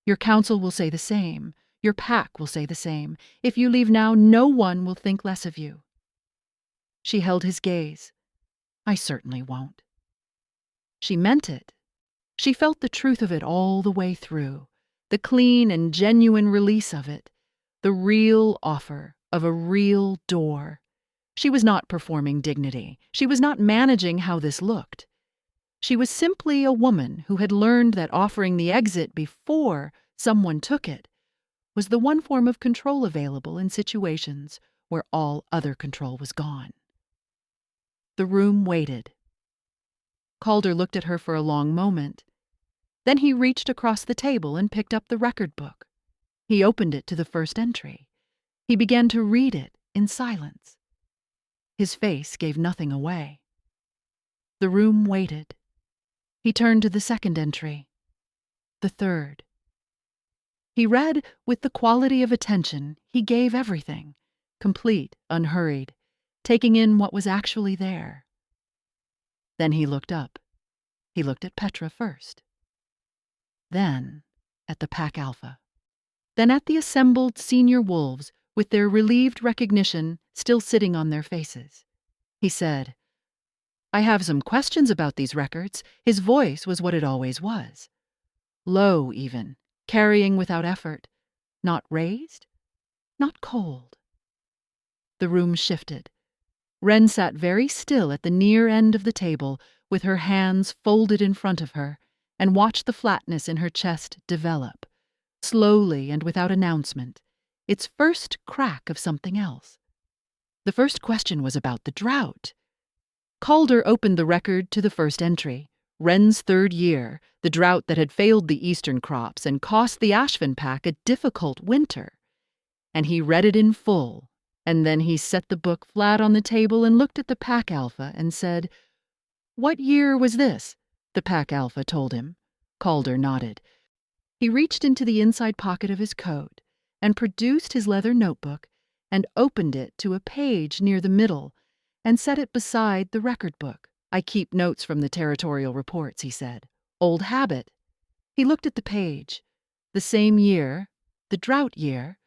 Your counsel will say the same. Your pack will say the same. If you leave now, no one will think less of you. She held his gaze. I certainly won't. She meant it. She felt the truth of it all the way through, the clean and genuine release of it, the real offer of a real door. She was not performing dignity. She was not managing how this looked. She was simply a woman who had learned that offering the exit before someone took it was the one form of control available in situations where all other control was gone. The room waited. Calder looked at her for a long moment. Then he reached across the table and picked up the record book. He opened it to the first entry. He began to read it in silence. His face gave nothing away. The room waited. He turned to the second entry, the third. He read with the quality of attention he gave everything, complete, unhurried, taking in what was actually there. Then he looked up. He looked at Petra first. Then at the Pack Alpha. Then at the assembled senior wolves with their relieved recognition still sitting on their faces. He said, I have some questions about these records. His voice was what it always was. Low, even, carrying without effort. Not raised, not cold. The room shifted. Wren sat very still at the near end of the table with her hands folded in front of her and watched the flatness in her chest develop, slowly and without announcement, its first crack of something else. The first question was about the drought. Calder opened the record to the first entry, Wren's third year, the drought that had failed the eastern crops and cost the Ashvin pack a difficult winter. And he read it in full, and then he set the book flat on the table and looked at the Pack Alpha and said, What year was this? The Pack Alpha told him. Calder nodded. He reached into the inside pocket of his coat and produced his leather notebook and opened it to a page near the middle and set it beside the record book. I keep notes from the territorial reports, he said. Old habit. He looked at the page. The same year, the drought year,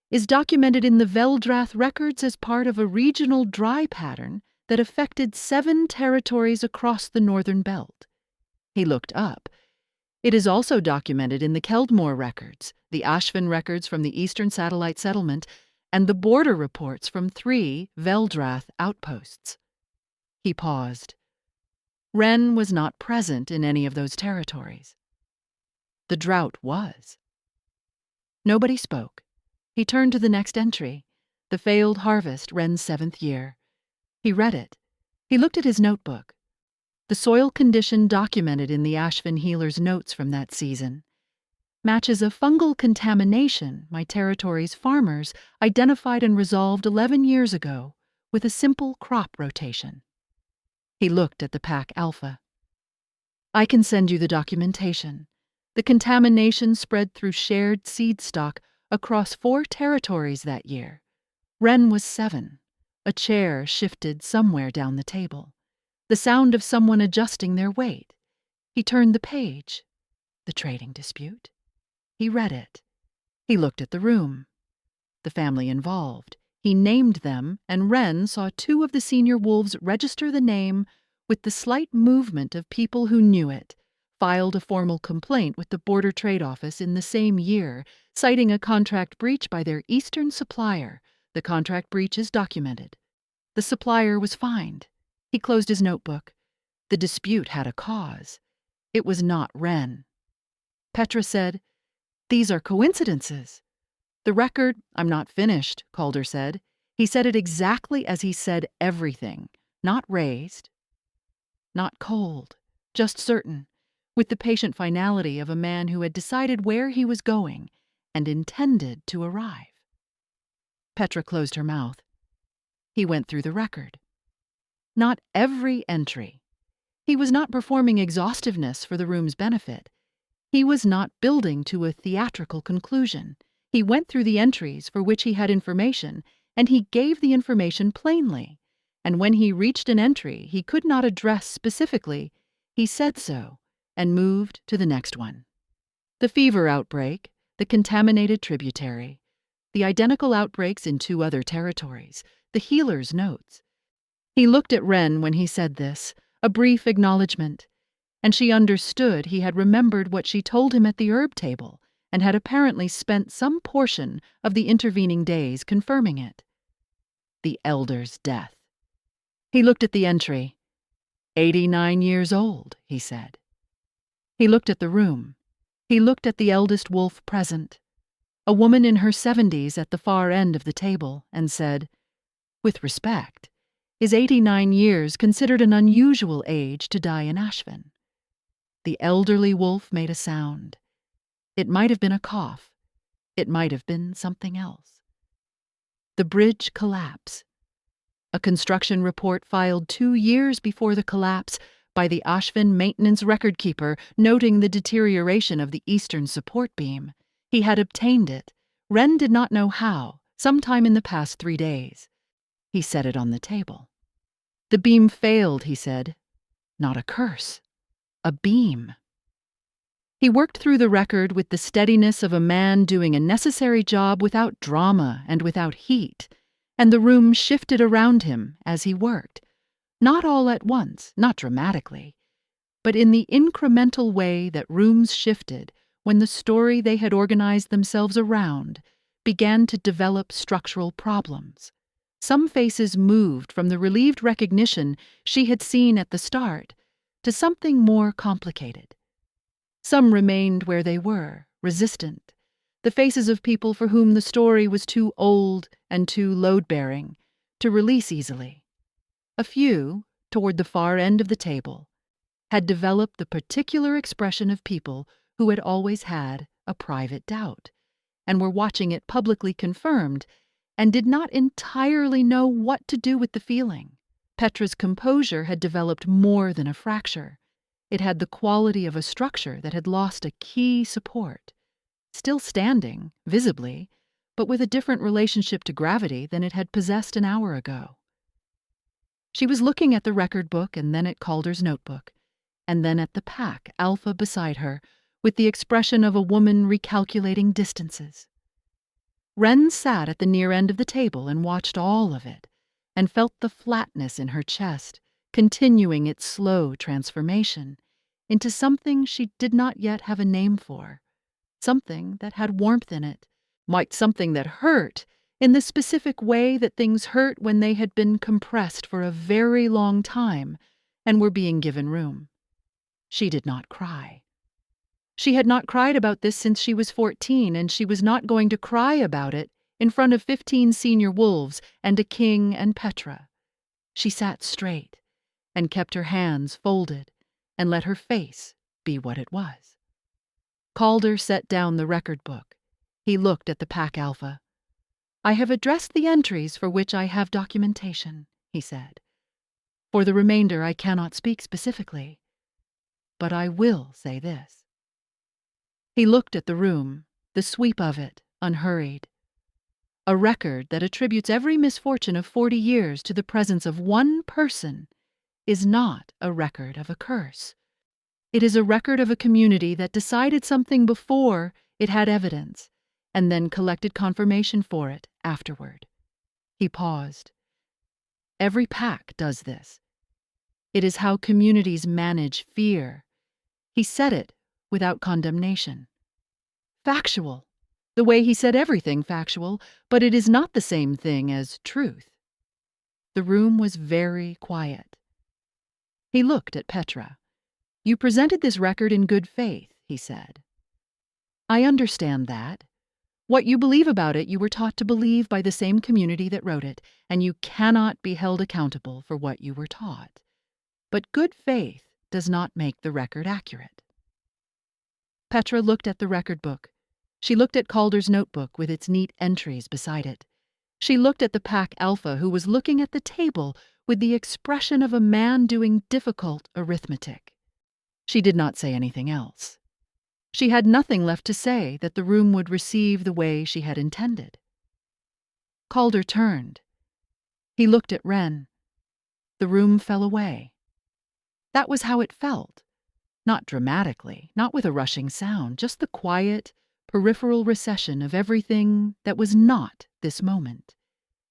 is documented in the Veldrath records as part of a regional dry pattern that affected 7 territories across the northern belt. He looked up. It is also documented in the Keldmore records, the Ashvin records from the Eastern Satellite Settlement, and the border reports from 3 Veldrath outposts. He paused. Wren was not present in any of those territories. The drought was. Nobody spoke. He turned to the next entry, the failed harvest, Wren's 7th year. He read it. He looked at his notebook. The soil condition documented in the Ashvin healer's notes from that season matches a fungal contamination my territory's farmers identified and resolved 11 years ago with a simple crop rotation. He looked at the pack alpha. I can send you the documentation. The contamination spread through shared seed stock across 4 territories that year. Wren was 7. A chair shifted somewhere down the table. The sound of someone adjusting their weight. He turned the page. The trading dispute. He read it. He looked at the room. The family involved. He named them, and Wren saw 2 of the senior wolves register the name with the slight movement of people who knew it, filed a formal complaint with the Border Trade Office in the same year, citing a contract breach by their eastern supplier. The contract breach is documented. The supplier was fined. He closed his notebook. The dispute had a cause. It was not Wren. Petra said, "These are coincidences." The record, "I'm not finished," Calder said. He said it exactly as he said everything. Not raised. Not cold. Just certain. With the patient finality of a man who had decided where he was going and intended to arrive. Petra closed her mouth. He went through the record. Not every entry. He was not performing exhaustiveness for the room's benefit. He was not building to a theatrical conclusion. He went through the entries for which he had information, and he gave the information plainly. And when he reached an entry he could not address specifically, he said so and moved to the next one. The fever outbreak, the contaminated tributary, the identical outbreaks in 2 other territories, the healer's notes. He looked at Wren when he said this, a brief acknowledgement, and she understood he had remembered what she told him at the herb table and had apparently spent some portion of the intervening days confirming it. The elder's death. He looked at the entry. 89 years old, he said. He looked at the room. He looked at the eldest wolf present, a woman in her 70s at the far end of the table, and said, with respect, is 89 years considered an unusual age to die in Ashvin? The elderly wolf made a sound. It might have been a cough. It might have been something else. The bridge collapse. A construction report filed 2 years before the collapse by the Ashvin maintenance record keeper noting the deterioration of the eastern support beam. He had obtained it. Wren did not know how, sometime in the past 3 days. He set it on the table. The beam failed, he said. Not a curse. A beam. He worked through the record with the steadiness of a man doing a necessary job without drama and without heat, and the room shifted around him as he worked. Not all at once, not dramatically, but in the incremental way that rooms shifted when the story they had organized themselves around began to develop structural problems. Some faces moved from the relieved recognition she had seen at the start to something more complicated. Some remained where they were, resistant, the faces of people for whom the story was too old and too load-bearing to release easily. A few, toward the far end of the table, had developed the particular expression of people who had always had a private doubt, and were watching it publicly confirmed, and did not entirely know what to do with the feeling. Petra's composure had developed more than a fracture. It had the quality of a structure that had lost a key support, still standing, visibly, but with a different relationship to gravity than it had possessed an hour ago. She was looking at the record book and then at Calder's notebook, and then at the pack, Alpha, beside her, with the expression of a woman recalculating distances. Wren sat at the near end of the table and watched all of it, and felt the flatness in her chest, continuing its slow transformation, into something she did not yet have a name for, something that had warmth in it, something that hurt in the specific way that things hurt when they had been compressed for a very long time and were being given room. She did not cry. She had not cried about this since she was 14, and she was not going to cry about it in front of 15 senior wolves and a king and Petra. She sat straight and kept her hands folded and let her face be what it was. Calder set down the record book. He looked at the Pack Alpha. "I have addressed the entries for which I have documentation," he said. "For the remainder I cannot speak specifically, but I will say this." He looked at the room, the sweep of it, unhurried. A record that attributes every misfortune of 40 years to the presence of one person is not a record of a curse. It is a record of a community that decided something before it had evidence, and then collected confirmation for it afterward. He paused. Every pack does this. It is how communities manage fear. He said it without condemnation. Factual, the way he said everything factual, but it is not the same thing as truth. The room was very quiet. He looked at Petra. "You presented this record in good faith," he said. "I understand that. What you believe about it you were taught to believe by the same community that wrote it, and you cannot be held accountable for what you were taught. But good faith does not make the record accurate." Petra looked at the record book. She looked at Calder's notebook with its neat entries beside it. She looked at the Pack Alpha, who was looking at the table with the expression of a man doing difficult arithmetic. She did not say anything else. She had nothing left to say that the room would receive the way she had intended. Calder turned. He looked at Wren. The room fell away. That was how it felt. Not dramatically, not with a rushing sound, just the quiet, peripheral recession of everything that was not this moment.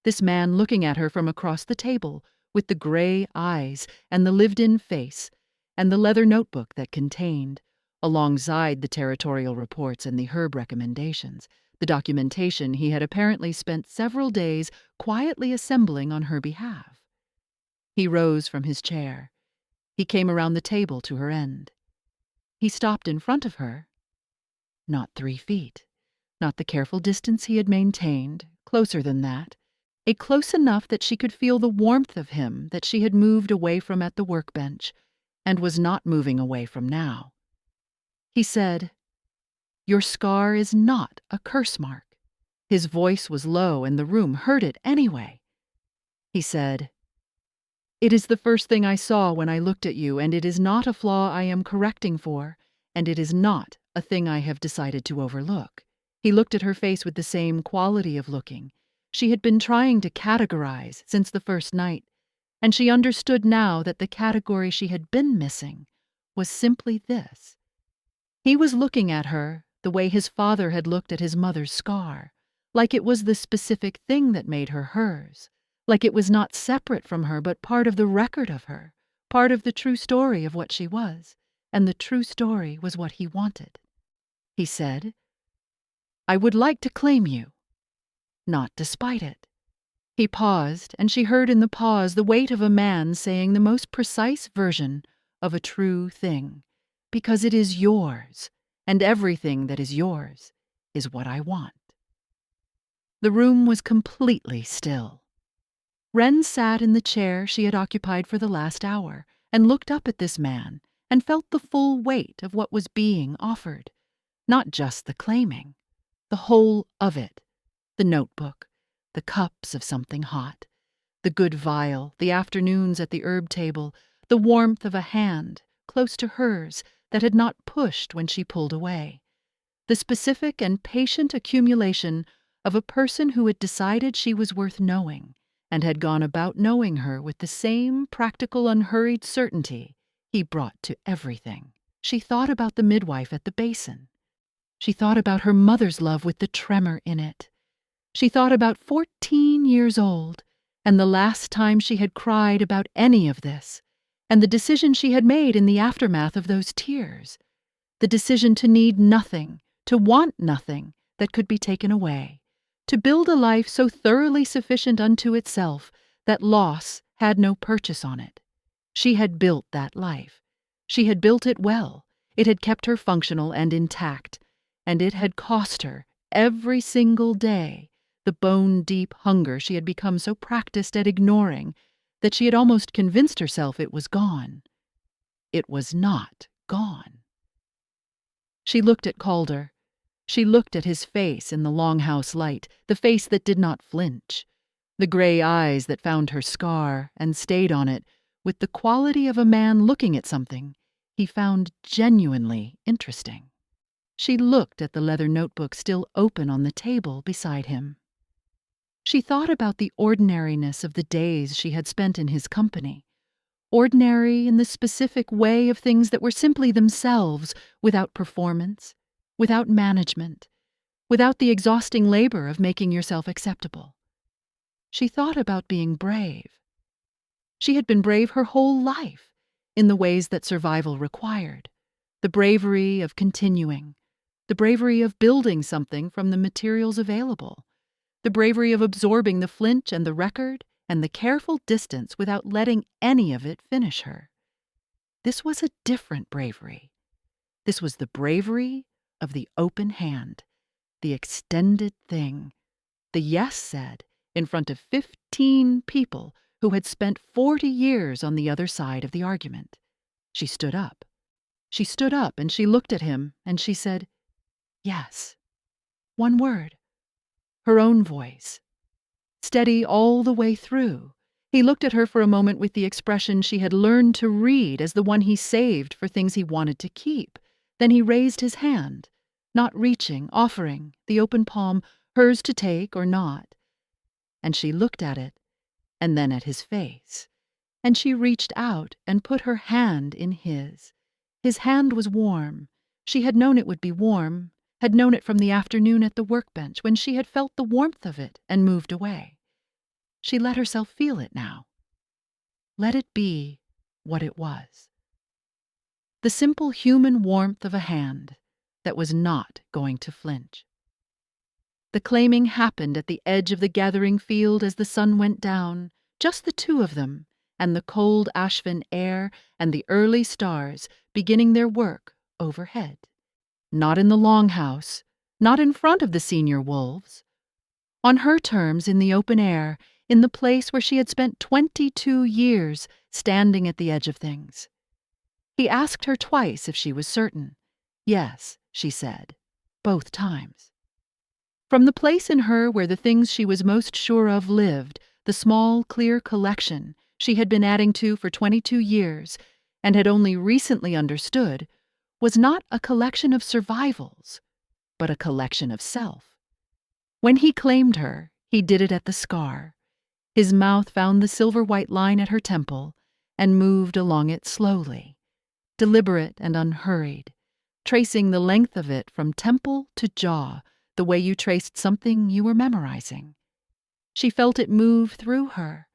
This man looking at her from across the table with the gray eyes and the lived-in face and the leather notebook that contained, alongside the territorial reports and the herb recommendations, the documentation he had apparently spent several days quietly assembling on her behalf. He rose from his chair. He came around the table to her end. He stopped in front of her. Not 3 feet, not the careful distance he had maintained, closer than that, a close enough that she could feel the warmth of him that she had moved away from at the workbench, and was not moving away from now. He said, "Your scar is not a curse mark." His voice was low, and the room heard it anyway. He said, "It is the first thing I saw when I looked at you, and it is not a flaw I am correcting for, and it is not a thing I have decided to overlook." He looked at her face with the same quality of looking. She had been trying to categorize since the first night, and she understood now that the category she had been missing was simply this. He was looking at her the way his father had looked at his mother's scar, like it was the specific thing that made her hers, like it was not separate from her but part of the record of her, part of the true story of what she was, and the true story was what he wanted. He said, "I would like to claim you, not despite it." He paused, and she heard in the pause the weight of a man saying the most precise version of a true thing, because it is yours, and everything that is yours is what I want. The room was completely still. Wren sat in the chair she had occupied for the last hour and looked up at this man and felt the full weight of what was being offered, not just the claiming, the whole of it, the notebook, the cups of something hot, the good vial, the afternoons at the herb table, the warmth of a hand close to hers that had not pushed when she pulled away, the specific and patient accumulation of a person who had decided she was worth knowing and had gone about knowing her with the same practical, unhurried certainty he brought to everything. She thought about the midwife at the basin. She thought about her mother's love with the tremor in it. She thought about 14 years old, and the last time she had cried about any of this, and the decision she had made in the aftermath of those tears. The decision to need nothing, to want nothing that could be taken away, to build a life so thoroughly sufficient unto itself that loss had no purchase on it. She had built that life. She had built it well. It had kept her functional and intact, and it had cost her, every single day, the bone-deep hunger she had become so practiced at ignoring that she had almost convinced herself it was gone. It was not gone. She looked at Calder. She looked at his face in the longhouse light, the face that did not flinch, the gray eyes that found her scar and stayed on it with the quality of a man looking at something he found genuinely interesting. She looked at the leather notebook still open on the table beside him. She thought about the ordinariness of the days she had spent in his company, ordinary in the specific way of things that were simply themselves, without performance, without management, without the exhausting labor of making yourself acceptable. She thought about being brave. She had been brave her whole life, in the ways that survival required, the bravery of continuing, the bravery of building something from the materials available, the bravery of absorbing the flinch and the record and the careful distance without letting any of it finish her. This was a different bravery. This was the bravery of the open hand, the extended thing, the yes said in front of 15 people who had spent 40 years on the other side of the argument. She stood up. She stood up and she looked at him and she said, yes. One word. Her own voice. Steady all the way through. He looked at her for a moment with the expression she had learned to read as the one he saved for things he wanted to keep. Then he raised his hand, not reaching, offering, the open palm, hers to take or not. And she looked at it, and then at his face. And she reached out and put her hand in his. His hand was warm. She had known it would be warm, had known it from the afternoon at the workbench when she had felt the warmth of it and moved away. She let herself feel it now. Let it be what it was. The simple human warmth of a hand that was not going to flinch. The claiming happened at the edge of the gathering field as the sun went down, just the two of them, and the cold Ashvin air and the early stars beginning their work overhead. Not in the longhouse, not in front of the senior wolves. On her terms in the open air, in the place where she had spent 22 years standing at the edge of things. He asked her twice if she was certain. Yes, she said, both times. From the place in her where the things she was most sure of lived, the small, clear collection she had been adding to for 22 years and had only recently understood, was not a collection of survivals, but a collection of self. When he claimed her, he did it at the scar. His mouth found the silver-white line at her temple and moved along it slowly, deliberate and unhurried, tracing the length of it from temple to jaw, the way you traced something you were memorizing. She felt it move through her.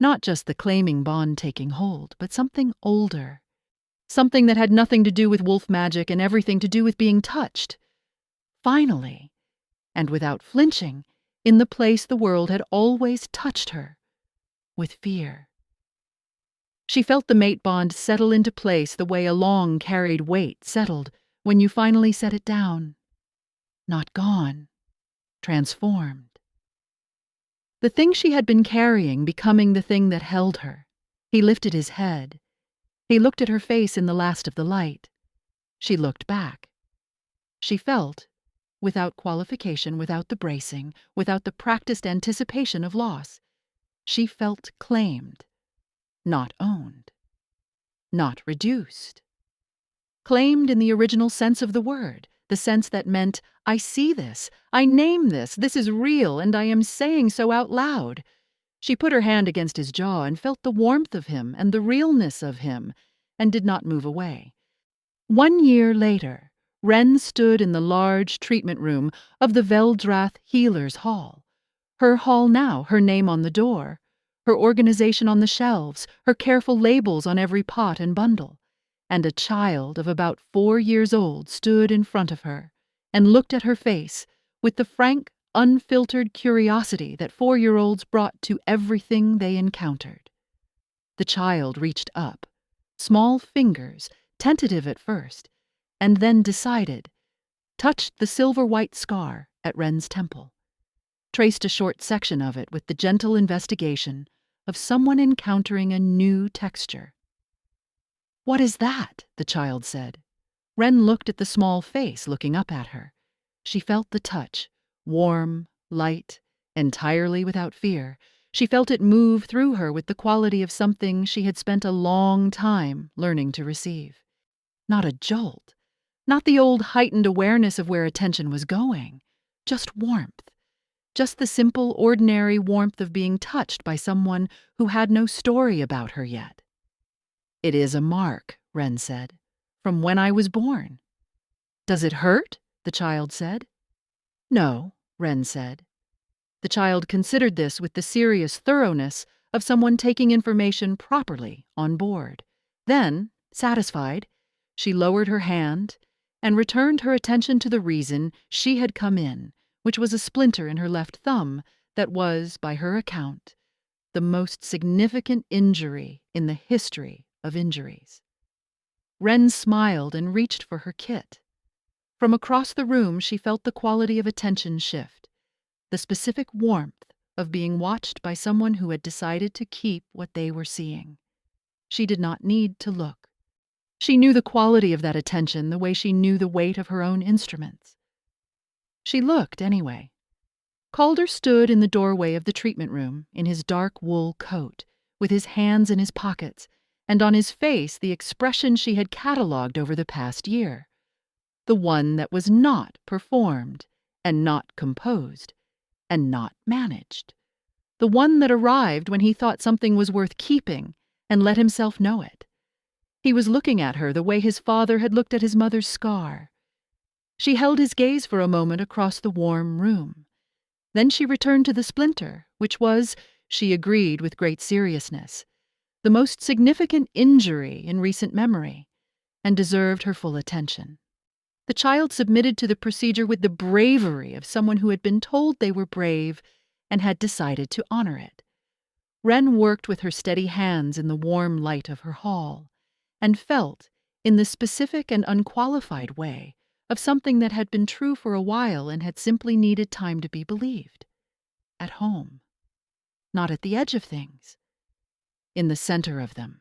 Not just the claiming bond taking hold, but something older. Something that had nothing to do with wolf magic and everything to do with being touched. Finally, and without flinching, in the place the world had always touched her, with fear. She felt the mate bond settle into place the way a long carried weight settled when you finally set it down. Not gone, transformed. The thing she had been carrying becoming the thing that held her. He lifted his head. He looked at her face in the last of the light. She looked back. She felt, without qualification, without the bracing, without the practiced anticipation of loss, she felt claimed, not owned, not reduced. Claimed in the original sense of the word, the sense that meant, I see this, I name this is real, and I am saying so out loud. She put her hand against his jaw and felt the warmth of him and the realness of him, and did not move away. 1 year later, Wren stood in the large treatment room of the Veldrath Healers' Hall. Her hall now, her name on the door. her organization on the shelves, her careful labels on every pot and bundle. And a child of about 4 years old stood in front of her and looked at her face with the frank, unfiltered curiosity that 4-year-olds brought to everything they encountered. The child reached up, small fingers, tentative at first, and then decided, touched the silver-white scar at Wren's temple, traced a short section of it with the gentle investigation of someone encountering a new texture. "What is that?" the child said. Wren looked at the small face looking up at her. She felt the touch, warm, light, entirely without fear. She felt it move through her with the quality of something she had spent a long time learning to receive. Not a jolt, not the old heightened awareness of where attention was going, just warmth. Just the simple, ordinary warmth of being touched by someone who had no story about her yet. "It is a mark," Wren said, "from when I was born." "Does it hurt?" the child said. "No," Wren said. The child considered this with the serious thoroughness of someone taking information properly on board. Then, satisfied, she lowered her hand and returned her attention to the reason she had come in, which was a splinter in her left thumb that was, by her account, the most significant injury in the history of injuries. Wren smiled and reached for her kit. From across the room she felt the quality of attention shift, the specific warmth of being watched by someone who had decided to keep what they were seeing. She did not need to look. She knew the quality of that attention the way she knew the weight of her own instruments. She looked anyway. Calder stood in the doorway of the treatment room in his dark wool coat, with his hands in his pockets, and on his face the expression she had catalogued over the past year. The one that was not performed, and not composed, and not managed. The one that arrived when he thought something was worth keeping and let himself know it. He was looking at her the way his father had looked at his mother's scar. She held his gaze for a moment across the warm room. Then she returned to the splinter, which was, she agreed with great seriousness, the most significant injury in recent memory, and deserved her full attention. The child submitted to the procedure with the bravery of someone who had been told they were brave and had decided to honor it. Wren worked with her steady hands in the warm light of her hall, and felt, in the specific and unqualified way, of something that had been true for a while and had simply needed time to be believed. At home. Not at the edge of things. In the center of them.